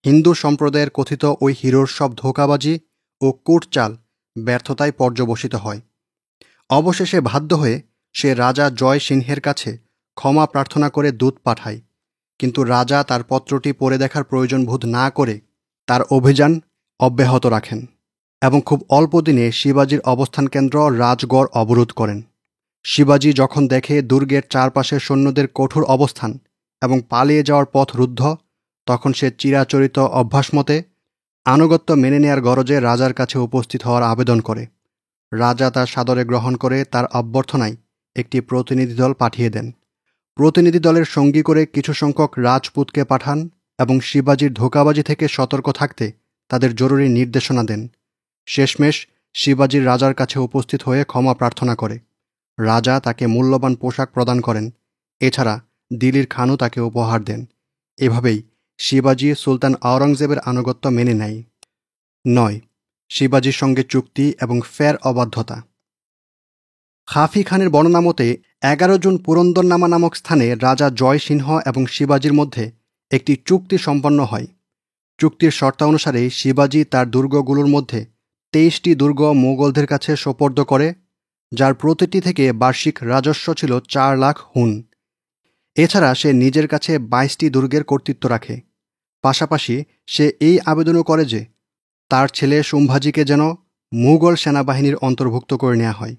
হিন্দু সম্প্রদায়ের কথিত ওই হিরোর সব ধোঁকাবাজি ও কূটচাল ব্যর্থতায় পর্যবসিত হয়। অবশেষে বাধ্য হয়ে সে রাজা জয় সিংহের কাছে ক্ষমা প্রার্থনা করে দূত পাঠায়। কিন্তু রাজা তার পত্রটি পড়ে দেখার প্রয়োজন বোধ না করে তার অভিযান অব্যাহত রাখেন এবং খুব অল্প দিনে শিবাজির অবস্থান কেন্দ্র রাজগড় অবরোধ করেন। শিবাজি যখন দেখে দুর্গের চারপাশের সৈন্যদের কঠোর অবস্থান এবং পালিয়ে যাওয়ার পথ রুদ্ধ, তখন সে চিরাচরিত অভ্যাসমতে আনুগত্য মেনে নেয়ার গরজে রাজার কাছে উপস্থিত হওয়ার আবেদন করে। রাজা তার সাদরে গ্রহণ করে তার অভ্যর্থনায় একটি প্রতিনিধি দল পাঠিয়ে দেন। প্রতিনিধি দলের সঙ্গী করে কিছু সংখ্যক রাজপুতকে পাঠান এবং শিবাজির ধোঁকাবাজি থেকে সতর্ক থাকতে তাদের জরুরি নির্দেশনা দেন। শেষমেশ শিবাজির রাজার কাছে উপস্থিত হয়ে ক্ষমা প্রার্থনা করে। রাজা তাকে মূল্যবান পোশাক প্রদান করেন। এছাড়া দিল্লির খানও তাকে উপহার দেন। এভাবেই শিবাজি সুলতান আওরঙ্গজেবের আনুগত্য মেনে নেয়। 9. শিবাজির সঙ্গে চুক্তি এবং ফের অবাধ্যতা। খাফি খানের বর্ণনা মতে 11 জুন পুরন্দরনামা নামক স্থানে রাজা জয় সিংহ এবং শিবাজির মধ্যে একটি চুক্তি সম্পন্ন হয়। চুক্তির শর্তানুসারে শিবাজি তার দুর্গগুলোর মধ্যে ২৩টি দুর্গ মুঘলদের কাছে সোপর্দ করে, যার প্রতিটি থেকে বার্ষিক রাজস্ব ছিল ৪ লাখ হুন। এছাড়া সে নিজের কাছে ২২টি দুর্গের কর্তৃত্ব রাখে। পাশাপাশি সে এই আবেদনও করে যে তার ছেলে সম্ভাজিকে যেন মুঘল সেনাবাহিনীর অন্তর্ভুক্ত করে নেওয়া হয়।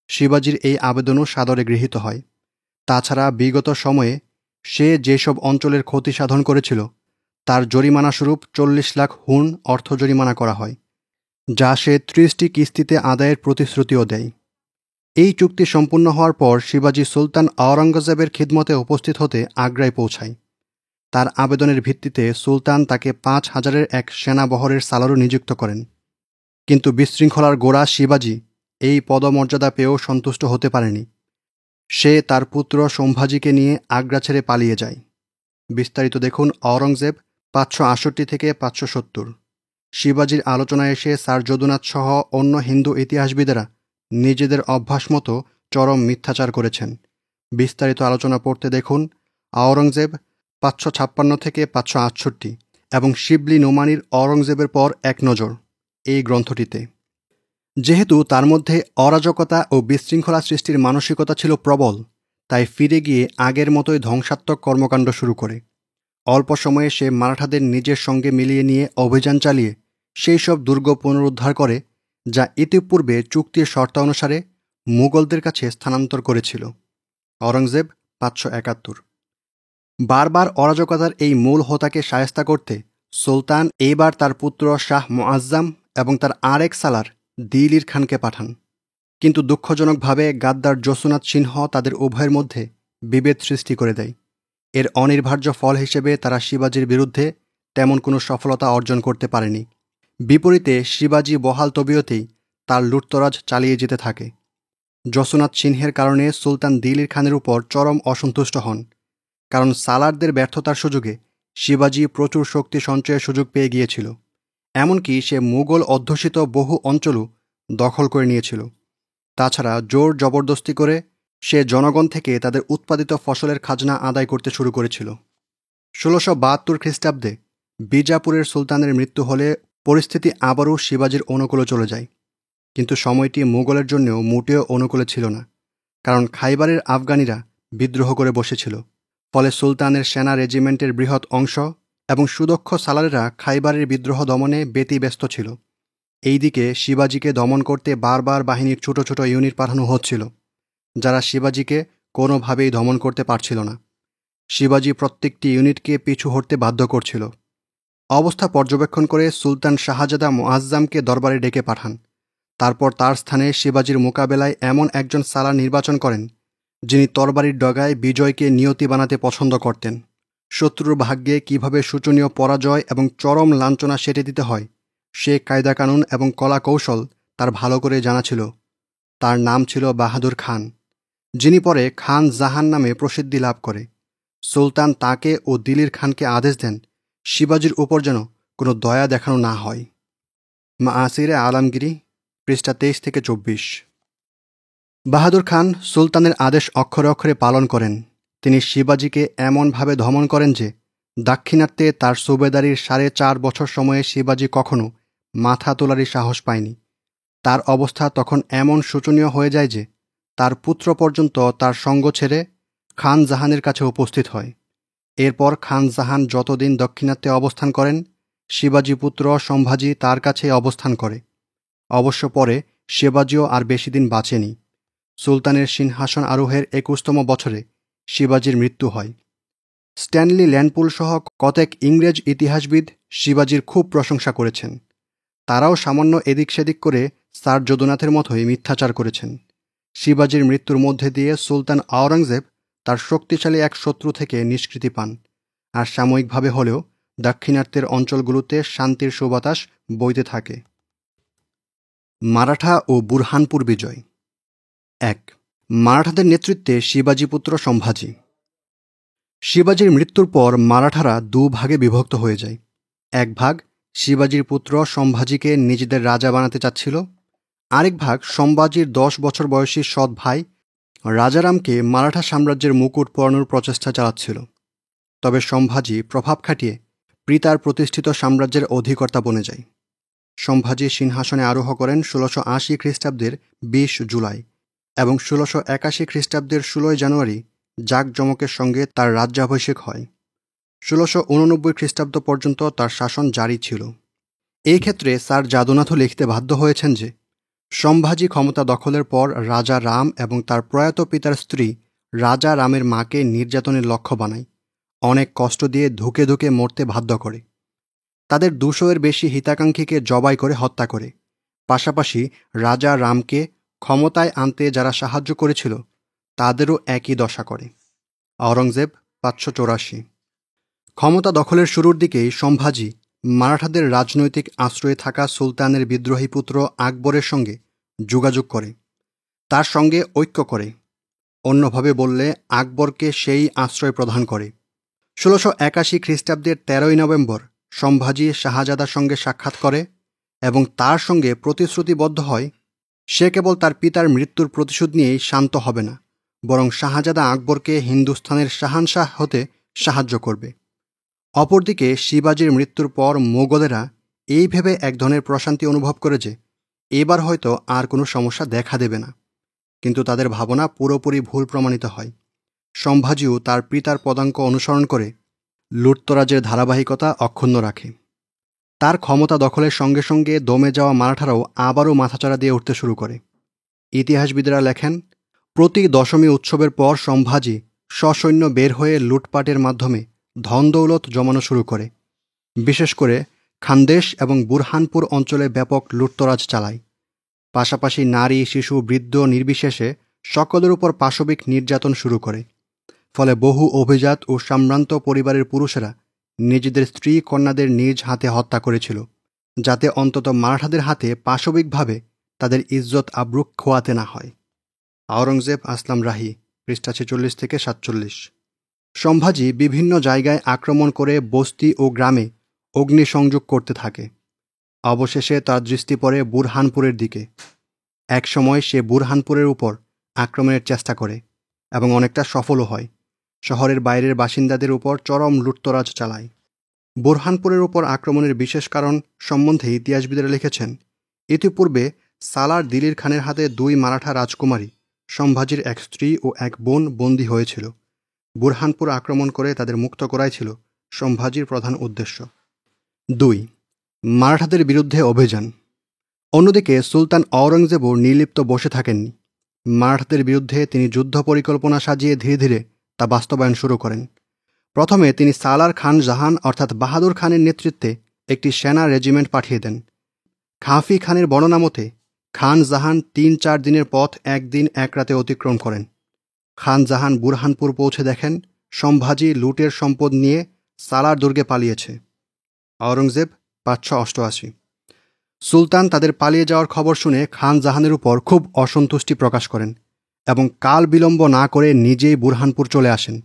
শিবাজির এই আবেদনও সাদরে গৃহীত হয়। তাছাড়া বিগত সময়ে সে যেসব অঞ্চলের ক্ষতি সাধন করেছিল তার জরিমানাস্বরূপ ৪০ লাখ হুন অর্থ জরিমানা করা হয়, যা সে ৩০টি কিস্তিতে আদায়ের প্রতিশ্রুতিও দেয়। এই চুক্তি সম্পূর্ণ হওয়ার পর শিবাজি সুলতান আওরঙ্গজেবের খিদমতে উপস্থিত হতে আগ্রায় পৌঁছায়। তার আবেদনের ভিত্তিতে সুলতান তাকে ৫,০০০-এর এক সেনাবহরের সালারও নিযুক্ত করেন। কিন্তু বিশৃঙ্খলার গোড়া শিবাজি এই পদমর্যাদা পেয়েও সন্তুষ্ট হতে পারেনি। সে তার পুত্র সম্ভাজিকে নিয়ে আগ্রা ছেড়ে পালিয়ে যায়। বিস্তারিত দেখুন আওরঙ্গজেব ৫৬৮ থেকে ৫৭০। শিবাজির আলোচনায় এসে স্যার যদুনাথ সহ অন্য হিন্দু ইতিহাসবিদেরা নিজেদের অভ্যাস মতো চরম মিথ্যাচার করেছেন। বিস্তারিত আলোচনা পড়তে দেখুন আওরঙ্গজেব ৫৫৬ থেকে ৫৬৮ এবং শিবলি নোমানির আওরঙ্গজেবের পর এক নজর এই গ্রন্থটিতে। যেহেতু তার মধ্যে অরাজকতা ও বিশৃঙ্খলা সৃষ্টির মানসিকতা ছিল প্রবল, তাই ফিরে গিয়ে আগের মতোই ধ্বংসাত্মক কর্মকাণ্ড শুরু করে। অল্প সময়ে সে মারাঠাদের নিজের সঙ্গে মিলিয়ে নিয়ে অভিযান চালিয়ে সেই সব দুর্গ পুনরুদ্ধার করে যা ইতিপূর্বে চুক্তির শর্তানুসারে মুঘলদের কাছে স্থানান্তর করেছিল। আওরঙ্গজেব ৫৭১। বারবার অরাজকতার এই মূল হোতাকে শায়েস্তা করতে সুলতান এইবার তার পুত্র শাহ মুআজ্জম এবং তার আরেক সালার দিলির খানকে পাঠান। কিন্তু দুঃখজনকভাবে গাদ্দার যশোনাথ সিংহ তাদের উভয়ের মধ্যে বিভেদ সৃষ্টি করে দেয়। এর অনিবার্য ফল হিসেবে তারা শিবাজির বিরুদ্ধে তেমন কোনো সফলতা অর্জন করতে পারেনি। বিপরীতে শিবাজি বহাল তবিয়তেই তার লুটতরাজ চালিয়ে যেতে থাকে। যশোনাথ সিংহের কারণে সুলতান দিলির খানের উপর চরম অসন্তুষ্ট হন, কারণ সালারদের ব্যর্থতার সুযোগে শিবাজি প্রচুর শক্তি সঞ্চয়ের সুযোগ পেয়ে গিয়েছিল। এমনকি সে মুঘল অধ্যুষিত বহু অঞ্চলও দখল করে নিয়েছিল। তাছাড়া জোর জবরদস্তি করে সে জনগণ থেকে তাদের উৎপাদিত ফসলের খাজনা আদায় করতে শুরু করেছিল। ১৬৭২ খ্রিস্টাব্দে বিজাপুরের সুলতানের মৃত্যু হলে পরিস্থিতি আবারও শিবাজির অনুকূলে চলে যায়। কিন্তু সময়টি মুঘলের জন্যও মোটেও অনুকূলে ছিল না, কারণ খাইবারের আফগানিরা বিদ্রোহ করে বসেছিল। ফলে সুলতানের সেনা রেজিমেন্টের বৃহৎ অংশ এবং সুদক্ষ সালারেরা খাইবারের বিদ্রোহ দমনে ব্যতিব্যস্ত ছিল। এইদিকে শিবাজিকে দমন করতে বারবার বাহিনীর ছোট ছোট ইউনিট পাঠানো হচ্ছিল, যারা শিবাজিকে কোনোভাবেই দমন করতে পারছিল না। শিবাজি প্রত্যেকটি ইউনিটকে পিছু হটতে বাধ্য করছিল। অবস্থা পর্যবেক্ষণ করে সুলতান শাহজাদা মুআজ্জমকে দরবারে ডেকে পাঠান। তারপর তার স্থানে শিবাজির মোকাবেলায় এমন একজন সালার নির্বাচন করেন যিনি তরবারির ডগায় বিজয়কে নিয়তি বানাতে পছন্দ করতেন। শত্রুর ভাগ্যে কিভাবে শোচনীয় পরাজয় এবং চরম লাঞ্ছনা সেটে দিতে হয় সে কায়দাকানুন এবং কলা কৌশল তার ভালো করে জানা ছিল। তার নাম ছিল বাহাদুর খান, যিনি পরে খান জাহান নামে প্রসিদ্ধি লাভ করে। সুলতান তাকে ও দিলির খানকে আদেশ দেন শিবাজির উপর যেন কোনো দয়া দেখানো না হয়। মাআসিরে আলমগীরি, পৃষ্ঠা ২৩ থেকে ২৪। বাহাদুর খান সুলতানের আদেশ অক্ষরে অক্ষরে পালন করেন। তিনি শিবাজিকে এমনভাবে দমন করেন যে দাক্ষিণাত্যে তার সুবেদারির ৪.৫ বছর সময়ে শিবাজি কখনো মাথা তোলারই সাহস পায়নি। তার অবস্থা তখন এমন শোচনীয় হয়ে যায় যে তার পুত্র পর্যন্ত তার সঙ্গ ছেড়ে খান জাহানের কাছে উপস্থিত হয়। এরপর খান জাহান যতদিন দক্ষিণাত্যে অবস্থান করেন, শিবাজি পুত্র সম্ভাজি তার কাছে অবস্থান করে। অবশ্য পরে শিবাজিও আর বেশি দিন বাঁচেনি। সুলতানের সিংহাসন আরোহের ২১তম বছরে শিবাজির মৃত্যু হয়। স্ট্যানলি ল্যান্ডপুল সহ কতেক ইংরেজ ইতিহাসবিদ শিবাজির খুব প্রশংসা করেছেন। তারাও সামান্য এদিক সেদিক করে স্যার যদুনাথের মতোই মিথ্যাচার করেছেন। শিবাজির মৃত্যুর মধ্যে দিয়ে সুলতান আওরঙ্গজেব তার শক্তিশালী এক শত্রু থেকে নিষ্কৃতি পান, আর সাময়িকভাবে হলেও দাক্ষিণাত্যের অঞ্চলগুলোতে শান্তির সুবাতাস বইতে থাকে। মারাঠা ও বুরহানপুর বিজয়। ১. মারাঠাদের নেতৃত্বে শিবাজিপুত্র সম্ভাজি। শিবাজির মৃত্যুর পর মারাঠারা দুভাগে বিভক্ত হয়ে যায়। এক ভাগ শিবাজির পুত্র সম্ভাজিকে নিজেদের রাজা বানাতে চাচ্ছিল, আরেক ভাগ সম্ভাজির ১০ বছর বয়সী সৎ ভাই রাজারামকে মারাঠা সাম্রাজ্যের মুকুট পরানোর প্রচেষ্টা চালাচ্ছিল। তবে সম্ভাজি প্রভাব খাটিয়ে পিতার প্রতিষ্ঠিত সাম্রাজ্যের অধিকর্তা বনে যায়। সম্ভাজি সিংহাসনে আরোহ করেন ১৬৮০ খ্রিস্টাব্দের ২০ জুলাই এবং ১৬৮১ খ্রিস্টাব্দের ১৬ জানুয়ারি জাঁকজমকের সঙ্গে তার রাজ্যাভিষেক হয়। ১৬৮৯ খ্রিস্টাব্দ পর্যন্ত তার শাসন জারি ছিল। এই ক্ষেত্রে স্যার যাদুনাথও লিখতে বাধ্য হয়েছেন যে সম্ভাজি ক্ষমতা দখলের পর রাজা রাম এবং তার প্রয়াত পিতার স্ত্রী রাজা রামের মাকে নির্যাতনের লক্ষ্য বানায়, অনেক কষ্ট দিয়ে ধুকে ধুকে মরতে বাধ্য করে, তাদের ২০০-এর বেশি হিতাকাঙ্ক্ষীকে জবাই করে হত্যা করে। পাশাপাশি রাজা রামকে ক্ষমতায় আনতে যারা সাহায্য করেছিল তাদেরও একই দশা করে। আওরঙ্গজেব ৫৮৪। ক্ষমতা দখলের শুরুর দিকেই সম্ভাজি মারাঠাদের রাজনৈতিক আশ্রয়ে থাকা সুলতানের বিদ্রোহী পুত্র আকবরের সঙ্গে যোগাযোগ করে, তার সঙ্গে ঐক্য করে, অন্যভাবে বললে আকবরকে সেই আশ্রয় প্রদান করে। ১৬৮১ খ্রিস্টাব্দের ১৩ই নভেম্বর সম্ভাজি শাহজাদার সঙ্গে সাক্ষাৎ করে এবং তার সঙ্গে প্রতিশ্রুতিবদ্ধ হয় সে কেবল তার পিতার মৃত্যুর প্রতিশোধ নিয়েই শান্ত হবে না, বরং শাহজাদা আকবরকে হিন্দুস্তানের শাহানশাহ হতে সাহায্য করবে। অপরদিকে শিবাজির মৃত্যুর পর মোগলেরা এই ভেবে এক ধরনের প্রশান্তি অনুভব করে যে এবার হয়তো আর কোনো সমস্যা দেখা দেবে না, কিন্তু তাদের ভাবনা পুরোপুরি ভুল প্রমাণিত হয়। সম্ভাজিও তার পিতার পদাঙ্ক অনুসরণ করে লুটতরাজের ধারাবাহিকতা অক্ষুণ্ণ রাখে। তার ক্ষমতা দখলের সঙ্গে সঙ্গে দমে যাওয়া মারাঠারাও আবারও মাথাচাড়া দিয়ে উঠতে শুরু করে। ইতিহাসবিদরা লেখেন, প্রতি দশমী উৎসবের পর সম্ভাজি সসৈন্য বের হয়ে লুটপাটের মাধ্যমে ধনদৌলত জমানো শুরু করে। বিশেষ করে খানদেশ এবং বুরহানপুর অঞ্চলে ব্যাপক লুটতরাজ চালায়। পাশাপাশি নারী, শিশু, বৃদ্ধ নির্বিশেষে সকলের উপর পাশবিক নির্যাতন শুরু করে। ফলে বহু অভিজাত ও সম্ভ্রান্ত পরিবারের পুরুষেরা নিজেদের স্ত্রী কন্যাদের নিজ হাতে হত্যা করেছিল, যাতে অন্তত মারাঠাদের হাতে পাশবিকভাবে তাদের ইজ্জত আবরুক খোয়াতে না হয়। আওরঙ্গজেব আসলাম রাহি, পৃষ্ঠা ৪৬-৪৭। সম্ভাজি বিভিন্ন জায়গায় আক্রমণ করে বস্তি ও গ্রামে অগ্নিসংযোগ করতে থাকে। অবশেষে তার দৃষ্টি পড়ে বুরহানপুরের দিকে। একসময় সে বুরহানপুরের উপর আক্রমণের চেষ্টা করে এবং অনেকটা সফলও হয়। শহরের বাইরের বাসিন্দাদের উপর চরম লুটতরাজ চালায়। বুরহানপুরের উপর আক্রমণের বিশেষ কারণ সম্বন্ধে ইতিহাসবিদরা লিখেছেন, ইতিপূর্বে সালার দিলির খানের হাতে ২ মারাঠা রাজকুমারী সম্ভাজির এক স্ত্রী ও এক বোন বন্দী হয়েছিল। বুরহানপুর আক্রমণ করে তাদের মুক্ত করাই ছিল সম্ভাজির প্রধান উদ্দেশ্য। ২. মারাঠাদের বিরুদ্ধে অভিযান। অন্যদিকে সুলতান আওরঙ্গজেবও নির্লিপ্ত বসে থাকেননি। মারাঠাদের বিরুদ্ধে তিনি যুদ্ধ পরিকল্পনা সাজিয়ে ধীরে ধীরে তা বাস্তবায়ন শুরু করেন। প্রথমে তিনি সালার খান জাহান অর্থাৎ বাহাদুর খানের নেতৃত্বে একটি সেনা রেজিমেন্ট পাঠিয়ে দেন। খাফি খানের বর্ণনা মতে খান জাহান ৩-৪ দিনের পথ একদিন এক রাতে অতিক্রম করেন। খান জাহান বুরহানপুর পৌঁছে দেখেন সম্ভাজি লুটের সম্পদ নিয়ে সালার দুর্গে পালিয়েছে। আওরঙ্গজেব ৫৮৮। সুলতান তাদের পালিয়ে যাওয়ার খবর শুনে খান জাহানের উপর খুব অসন্তুষ্টি প্রকাশ করেন এবং কাল বিলম্ব না করে নিজেই বুরহানপুর চলে আসেন।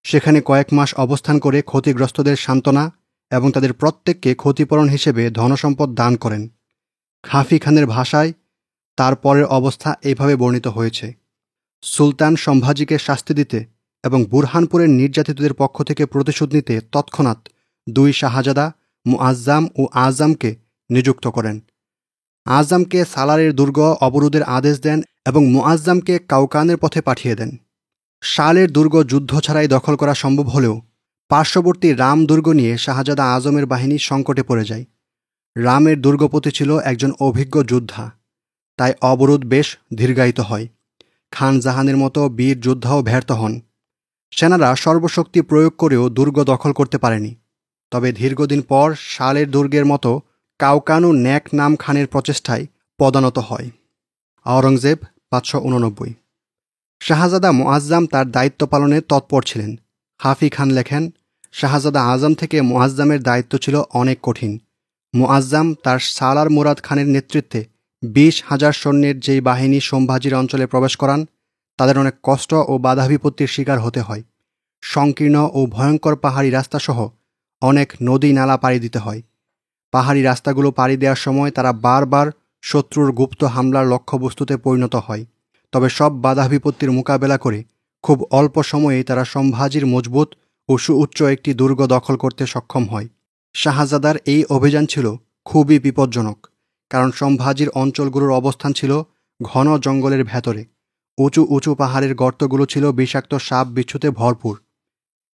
সেখানে কয়েক মাস অবস্থান করে ক্ষতিগ্রস্তদের সান্ত্বনা এবং তাদের প্রত্যেককে ক্ষতিপূরণ হিসেবে ধনসম্পদ দান করেন। খাফি খানের ভাষায় তার পরের অবস্থা এইভাবে বর্ণিত হয়েছে, সুলতান সম্ভাজিকে শাস্তি দিতে এবং বুরহানপুরের নির্যাতিতদের পক্ষ থেকে প্রতিশোধ নিতে তৎক্ষণাৎ ২ শাহজাদা মুআজ্জাম ও আজমকে নিযুক্ত করেন। আজমকে সালারের দুর্গ অবরোধের আদেশ দেন এবং মুআজ্জামকে কাউকানের পথে পাঠিয়ে দেন। শালের দুর্গ যুদ্ধ ছাড়াই দখল করা সম্ভব হলেও পার্শ্ববর্তী রাম দুর্গ নিয়ে শাহজাদা আজমের বাহিনী সংকটে পড়ে যায়। রামের দুর্গপতি ছিল একজন অভিজ্ঞ যোদ্ধা, তাই অবরোধ বেশ দীর্ঘায়িত হয়। খান জাহানের মতো বীর যোদ্ধাও ব্যর্থ হন। সেনারা সর্বশক্তি প্রয়োগ করেও দুর্গ দখল করতে পারেনি। তবে দীর্ঘদিন পর শালের দুর্গের মতো কাউকানু ন্যাক নাম খানের প্রচেষ্টায় পদানত হয়। আওরঙ্গজেব ৫৮৯। শাহজাদা মুআজ্জাম তার দায়িত্ব পালনে তৎপর ছিলেন। খাফি খান লেখেন, শাহজাদা আজম থেকে মুআজ্জামের দায়িত্ব ছিল অনেক কঠিন। মুআজ্জাম তার সালার মুরাদ খানের নেতৃত্বে ২০,০০০ সৈন্যের যেই বাহিনী সম্ভাজির অঞ্চলে প্রবেশ করান, তাদের অনেক কষ্ট ও বাধা বিপত্তির শিকার হতে হয়। সংকীর্ণ ও ভয়ঙ্কর পাহাড়ি রাস্তাসহ অনেক নদী নালা পাড়ি দিতে হয়। পাহাড়ি রাস্তাগুলো পাড়ি দেওয়ার সময় তারা বারবার শত্রুর গুপ্ত হামলার লক্ষ্যবস্তুতে পরিণত হয়। তবে সব বাধা বিপত্তির মোকাবেলা করে খুব অল্প সময়েই তারা সম্ভাজির মজবুত ও সুউচ্চ একটি দুর্গ দখল করতে সক্ষম হয়। শাহজাদার এই অভিযান ছিল খুবই বিপজ্জনক, কারণ সম্ভাজির অঞ্চলগুলোর অবস্থান ছিল ঘন জঙ্গলের ভেতরে। উঁচু উঁচু পাহাড়ের গর্তগুলো ছিল বিষাক্ত সাপ বিচ্ছুতে ভরপুর,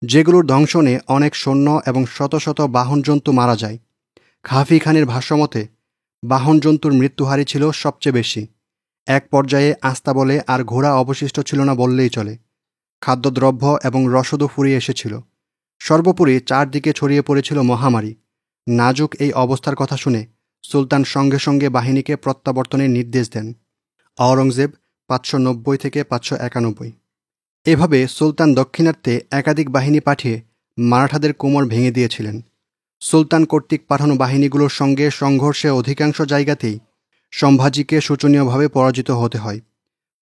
যেগুলোর দংশনে অনেক সৈন্য এবং শত শত বাহন জন্তু মারা যায়। খাফি খানের ভাষ্যমতে বাহন জন্তুর মৃত্যুহারই ছিল সবচেয়ে বেশি। এক পর্যায়ে আস্তাবলে আর ঘোড়া অবশিষ্ট ছিল না বললেই চলে। খাদ্যদ্রব্য এবং রসদও ফুরিয়ে এসেছিল। সর্বোপরি চারদিকে ছড়িয়ে পড়েছিল মহামারী। নাজুক এই অবস্থার কথা শুনে সুলতান সঙ্গে সঙ্গে বাহিনীকে প্রত্যাবর্তনের নির্দেশ দেন। আওরঙ্গজেব 590 থেকে 591। এভাবে সুলতান দক্ষিণার্থে একাধিক বাহিনী পাঠিয়ে মারাঠাদের কোমর ভেঙে দিয়েছিলেন। সুলতান কর্তৃক পাঠানো বাহিনীগুলোর সঙ্গে সংঘর্ষে অধিকাংশ জায়গাতেই সম্ভাজিকে শোচনীয়ভাবে পরাজিত হতে হয়।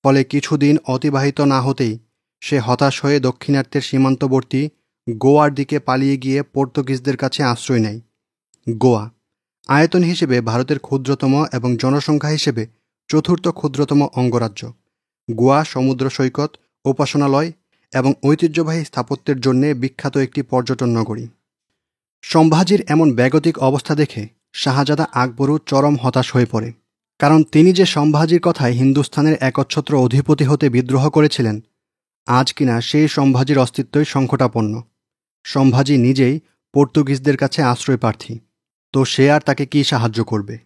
ফলে কিছুদিন অতিবাহিত না হতেই সে হতাশ হয়ে দক্ষিণার্থের সীমান্তবর্তী গোয়ার দিকে পালিয়ে গিয়ে পর্তুগিজদের কাছে আশ্রয় নেয়। গোয়া আয়তন হিসেবে ভারতের ক্ষুদ্রতম এবং জনসংখ্যা হিসেবে চতুর্থ ক্ষুদ্রতম অঙ্গরাজ্য। গোয়া সমুদ্র সৈকত, উপাসনালয় এবং ঐতিহ্যবাহী স্থাপত্যের জন্য বিখ্যাত একটি পর্যটন নগরী। সম্ভাজির এমন বেগতিক অবস্থা দেখে শাহজাদা আকবরও চরম হতাশ হয়ে পড়ে, কারণ তিনি যে সম্ভাজির কথায় হিন্দুস্থানের একচ্ছত্র অধিপতি হতে বিদ্রোহ করেছিলেন, আজ কিনা সেই সম্ভাজির অস্তিত্বই সংকটাপন্ন। সম্ভাজি নিজেই পর্তুগিজদের কাছে আশ্রয় প্রার্থী, তো সে আর তাকে কি সাহায্য করবে?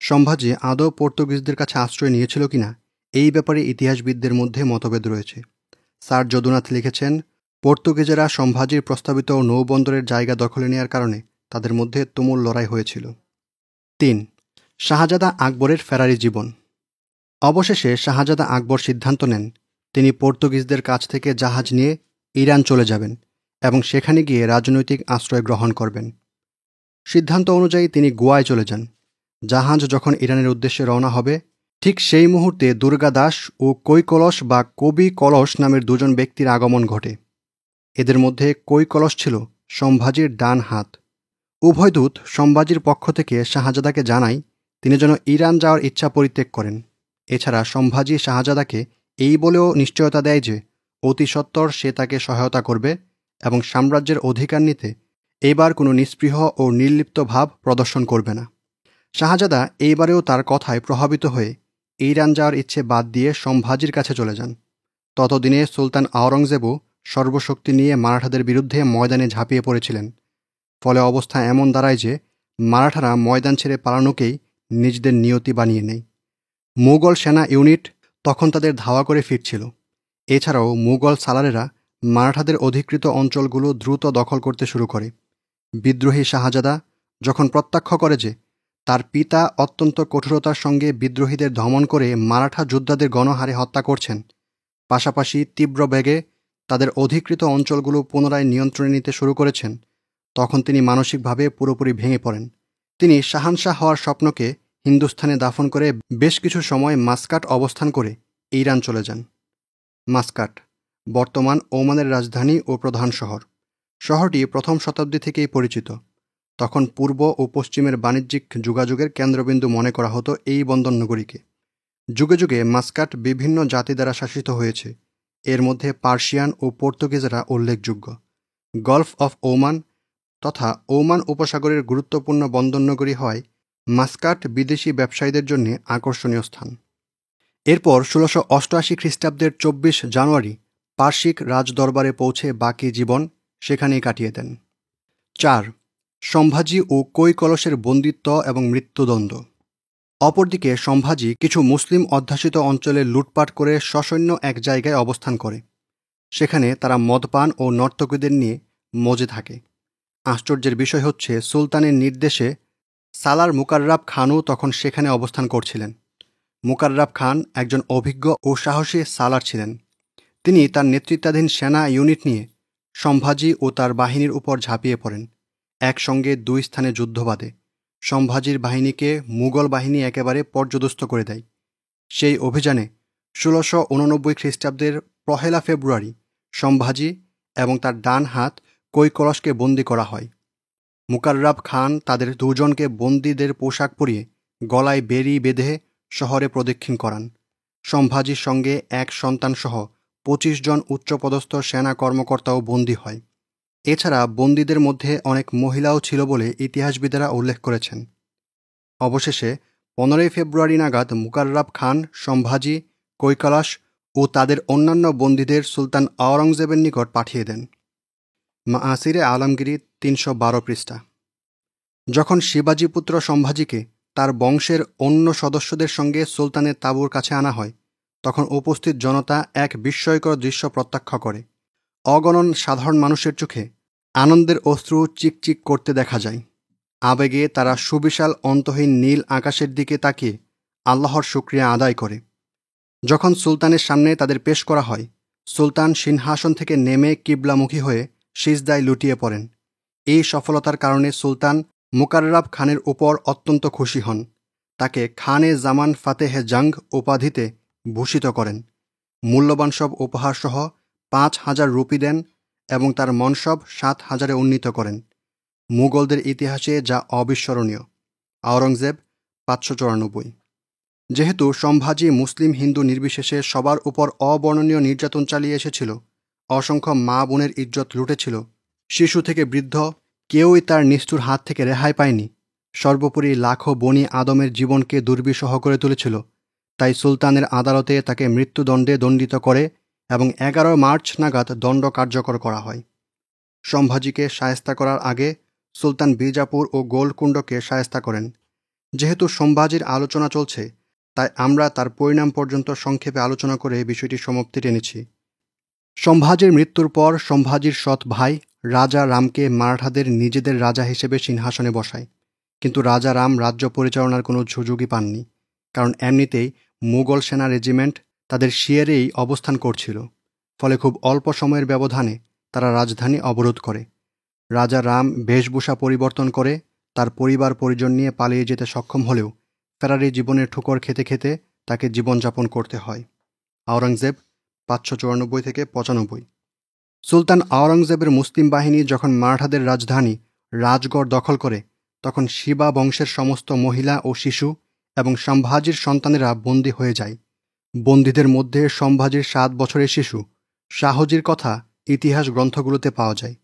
সম্ভাজি আদৌ পর্তুগিজদের কাছে আশ্রয় নিয়েছিল কিনা এই ব্যাপারে ইতিহাসবিদদের মধ্যে মতভেদ রয়েছে। স্যার যদুনাথ লিখেছেন, পর্তুগিজেরা সম্ভাজির প্রস্তাবিত নৌবন্দরের জায়গা দখলে নেওয়ার কারণে তাদের মধ্যে তুমুল লড়াই হয়েছিল। 3. শাহজাদা আকবরের ফেরারি জীবন। অবশেষে শাহজাদা আকবর সিদ্ধান্ত নেন তিনি পর্তুগিজদের কাছ থেকে জাহাজ নিয়ে ইরান চলে যাবেন এবং সেখানে গিয়ে রাজনৈতিক আশ্রয় গ্রহণ করবেন। সিদ্ধান্ত অনুযায়ী তিনি গোয়ায় চলে যান। জাহাজ যখন ইরানের উদ্দেশ্যে রওনা হবে, ঠিক সেই মুহূর্তে দুর্গা দাস ও কৈকলস বা কবি কলস নামের দুজন ব্যক্তির আগমন ঘটে। এদের মধ্যে কৈকলস ছিল সম্ভাজির ডান হাত। উভয় দূত সম্ভাজির পক্ষ থেকে শাহজাদাকে জানায় তিনি যেন ইরান যাওয়ার ইচ্ছা পরিত্যাগ করেন। এছাড়া সম্ভাজি শাহজাদাকে এই বলেও নিশ্চয়তা দেয় যে অতি সত্বর সে তাকে সহায়তা করবে এবং সাম্রাজ্যের অধিকার নিতে এবার কোনো নিস্পৃহ ও নির্লিপ্ত ভাব প্রদর্শন করবে না। শাহজাদা এইবারেও তার কথায় প্রভাবিত হয়ে ইরান যাওয়ার ইচ্ছে বাদ দিয়ে সম্ভাজির কাছে চলে যান। ততদিনে সুলতান আওরঙ্গজেবও সর্বশক্তি নিয়ে মারাঠাদের বিরুদ্ধে ময়দানে ঝাঁপিয়ে পড়েছিলেন। ফলে অবস্থা এমন দাঁড়ায় যে মারাঠারা ময়দান ছেড়ে পালানোকেই নিজেদের নিয়তি বানিয়ে নেয়। মুঘল সেনা ইউনিট তখন তাদের ধাওয়া করে ফিরছিল। এছাড়াও মুঘল সালারেরা মারাঠাদের অধিকৃত অঞ্চলগুলো দ্রুত দখল করতে শুরু করে। বিদ্রোহী শাহজাদা যখন প্রত্যক্ষ করে যে তার পিতা অত্যন্ত কঠোরতার সঙ্গে বিদ্রোহীদের দমন করে মারাঠা যোদ্ধাদের গণহারে হত্যা করছেন, পাশাপাশি তীব্র বেগে তাদের অধিকৃত অঞ্চলগুলো পুনরায় নিয়ন্ত্রণে নিতে শুরু করেছেন, তখন তিনি মানসিকভাবে পুরোপুরি ভেঙে পড়েন। তিনি শাহানশাহ হওয়ার স্বপ্নকে হিন্দুস্থানে দাফন করে বেশ কিছু সময় মাস্কাট অবস্থান করে ইরান চলে যান। মাস্কাট বর্তমান ওমানের রাজধানী ও প্রধান শহর। শহরটি প্রথম শতাব্দী থেকেই পরিচিত। তখন পূর্ব ও পশ্চিমের বাণিজ্যিক যোগাযোগের কেন্দ্রবিন্দু মনে করা হতো এই বন্দরনগরীকে। যুগে যুগে মাস্কাট বিভিন্ন জাতি দ্বারা শাসিত হয়েছে। এর মধ্যে পার্সিয়ান ও পর্তুগিজরা উল্লেখযোগ্য। গলফ অফ ওমান তথা ওমান উপসাগরের গুরুত্বপূর্ণ বন্দরনগরী হয় মাস্কাট বিদেশি ব্যবসায়ীদের জন্য আকর্ষণীয় স্থান। এরপর 1688 খ্রিস্টাব্দের 24 জানুয়ারি পার্শ্বিক রাজদরবারে পৌঁছে বাকি জীবন সেখানেই কাটিয়ে দেন। 4. সম্ভাজি ও কৈকলসের বন্দিত্ব এবং মৃত্যুদণ্ড। অপরদিকে সম্ভাজি কিছু মুসলিম অধ্যাসিত অঞ্চলে লুটপাট করে সসৈন্য এক জায়গায় অবস্থান করে। সেখানে তারা মদপান ও নর্তকীদের নিয়ে মজে থাকে। আশ্চর্যের বিষয় হচ্ছে, সুলতানের নির্দেশে সালার মুকাররাব খানও তখন সেখানে অবস্থান করছিলেন। মুকাররাব খান একজন অভিজ্ঞ ও সাহসী সালার ছিলেন। তিনি তার নেতৃত্বাধীন সেনা ইউনিট নিয়ে সম্ভাজি ও তার বাহিনীর উপর ঝাঁপিয়ে পড়েন। একসঙ্গে দুই স্থানে যুদ্ধ বাধে। সম্ভাজির বাহিনীকে মুঘল বাহিনী একেবারে পর্যদস্ত করে দেয়। সেই অভিযানে 1689 খ্রিস্টাব্দের 1 ফেব্রুয়ারি সম্ভাজি এবং তার ডান হাত কৈকলসকে বন্দী করা হয়। মুকাররাব খান তাদের দুজনকে বন্দীদের পোশাক পরিয়ে গলায় বেড়ি বেঁধে শহরে প্রদক্ষিণ করান। সম্ভাজির সঙ্গে এক সন্তানসহ 25 জন উচ্চপদস্থ সেনা কর্মকর্তাও বন্দী হয়। এছাড়া বন্দীদের মধ্যে অনেক মহিলাও ছিল বলে ইতিহাসবিদেরা উল্লেখ করেছেন। অবশেষে 15 ফেব্রুয়ারি নাগাদ মুকাররব খান সম্ভাজি, কৈলাস ও তাদের অন্যান্য বন্দীদের সুলতান আওরঙ্গজেবের নিকট পাঠিয়ে দেন। মাআসিরে আলমগীরি 312 পৃষ্ঠা। যখন শিবাজী পুত্র সম্ভাজিকে তার বংশের অন্য সদস্যদের সঙ্গে সুলতানের তাঁবুর কাছে আনা হয়, তখন উপস্থিত জনতা এক বিস্ময়কর দৃশ্য প্রত্যক্ষ করে। অগণন সাধারণ মানুষের চোখে আনন্দের অশ্রু চিকচিক করতে দেখা যায়। আবেগে তারা সুবিশাল অন্তহীন নীল আকাশের দিকে তাকিয়ে আল্লাহর শুকরিয়া আদায় করে। যখন সুলতানের সামনে তাদের পেশ করা হয়, সুলতান সিংহাসন থেকে নেমে কিবলামুখী হয়ে সিজদায় লুটিয়ে পড়েন। এই সফলতার কারণে সুলতান মুকাররব খানের উপর অত্যন্ত খুশি হন। তাকে খানে জামান ফাতেহে জঙ্গ উপাধিতে ভূষিত করেন। মূল্যবান সব উপহারসহ 5,000 রুপি দেন এবং তার মনসব 7,000-এ উন্নীত করেন। মুঘলদের ইতিহাসে যা অবিস্মরণীয়। আওরঙ্গজেব 594। যেহেতু সম্ভাজি মুসলিম হিন্দু নির্বিশেষে সবার উপর অবর্ণনীয় নির্যাতন চালিয়ে এসেছিল, অসংখ্য মা বোনের ইজ্জত লুটেছিল, শিশু থেকে বৃদ্ধ কেউই তার নিষ্ঠুর হাত থেকে রেহাই পায়নি, সর্বোপরি লাখো বনি আদমের জীবনকে দুর্বিষহ করে তুলেছিল, তাই সুলতানের আদালতে তাকে মৃত্যুদণ্ডে দণ্ডিত করে এবং 11 মার্চ নাগাদ দণ্ড কার্যকর করা হয়। সম্ভাজিকে শায়েস্তা করার আগে সুলতান বিজাপুর ও গোলকুণ্ডকে শায়েস্তা করেন। যেহেতু সম্ভাজির আলোচনা চলছে, তাই আমরা তার পরিণাম পর্যন্ত সংক্ষেপে আলোচনা করে বিষয়টি সমাপ্তি টেনেছি। সম্ভাজির মৃত্যুর পর সম্ভাজির সৎ ভাই রাজা রামকে মারাঠাদের নিজেদের রাজা হিসেবে সিংহাসনে বসায়, কিন্তু রাজা রাম রাজ্য পরিচালনার কোনো সুযোগই পাননি, কারণ এমনিতেই মুঘল সেনা রেজিমেন্ট তাদের শিয়ারেই অবস্থান করছিল। ফলে খুব অল্প সময়ের ব্যবধানে তারা রাজধানী অবরোধ করে। রাজা রাম বেশভূষা পরিবর্তন করে তার পরিবার পরিজন নিয়ে পালিয়ে যেতে সক্ষম হলেও ফেরারি জীবনের ঠোকর খেতে খেতে তাকে জীবনযাপন করতে হয়। আওরঙ্গজেব 594-95। সুলতান আওরঙ্গজেবের মুসলিম বাহিনী যখন মারাঠাদের রাজধানী রাজগড় দখল করে, তখন শিবা বংশের সমস্ত মহিলা ও শিশু এবং সম্ভাজির সন্তানেরা বন্দী হয়ে যায়। বন্দীদের মধ্যে সম্ভাজির 7 বছরের শিশু শাহজির কথা ইতিহাস গ্রন্থগুলোতে পাওয়া যায়।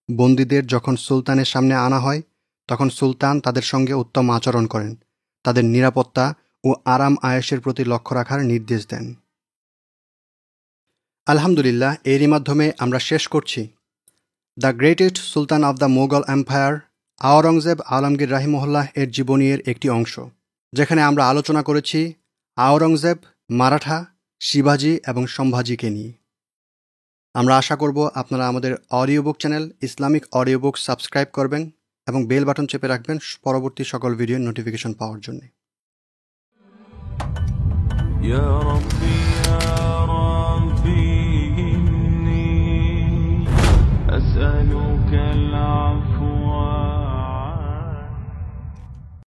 বন্দীদের যখন সুলতানের সামনে আনা হয়, তখন সুলতান তাদের সঙ্গে উত্তম আচরণ করেন, তাদের নিরাপত্তা ও আরাম আয়েশের প্রতি লক্ষ্য রাখার নির্দেশ দেন। আলহামদুলিল্লাহ, এরই মাধ্যমে আমরা শেষ করছি the greatest Sultan of the Mughal empire Aurangzeb Alamgir রাহিমাহুল্লাহ এর জীবনীর একটি অংশ, যেখানে আমরা আলোচনা করেছি আওরঙ্গজেব, মারাঠা, শিবাজি এবং সম্ভাজিকে নিয়ে। আমরা আশা করব আপনারা আমাদের audio book channel Islamic audio book subscribe করবেন এবং বেল বাটন চেপে রাখবেন পরবর্তী সকল ভিডিওর নোটিফিকেশন পাওয়ার জন্য। يا ربي إني أسألك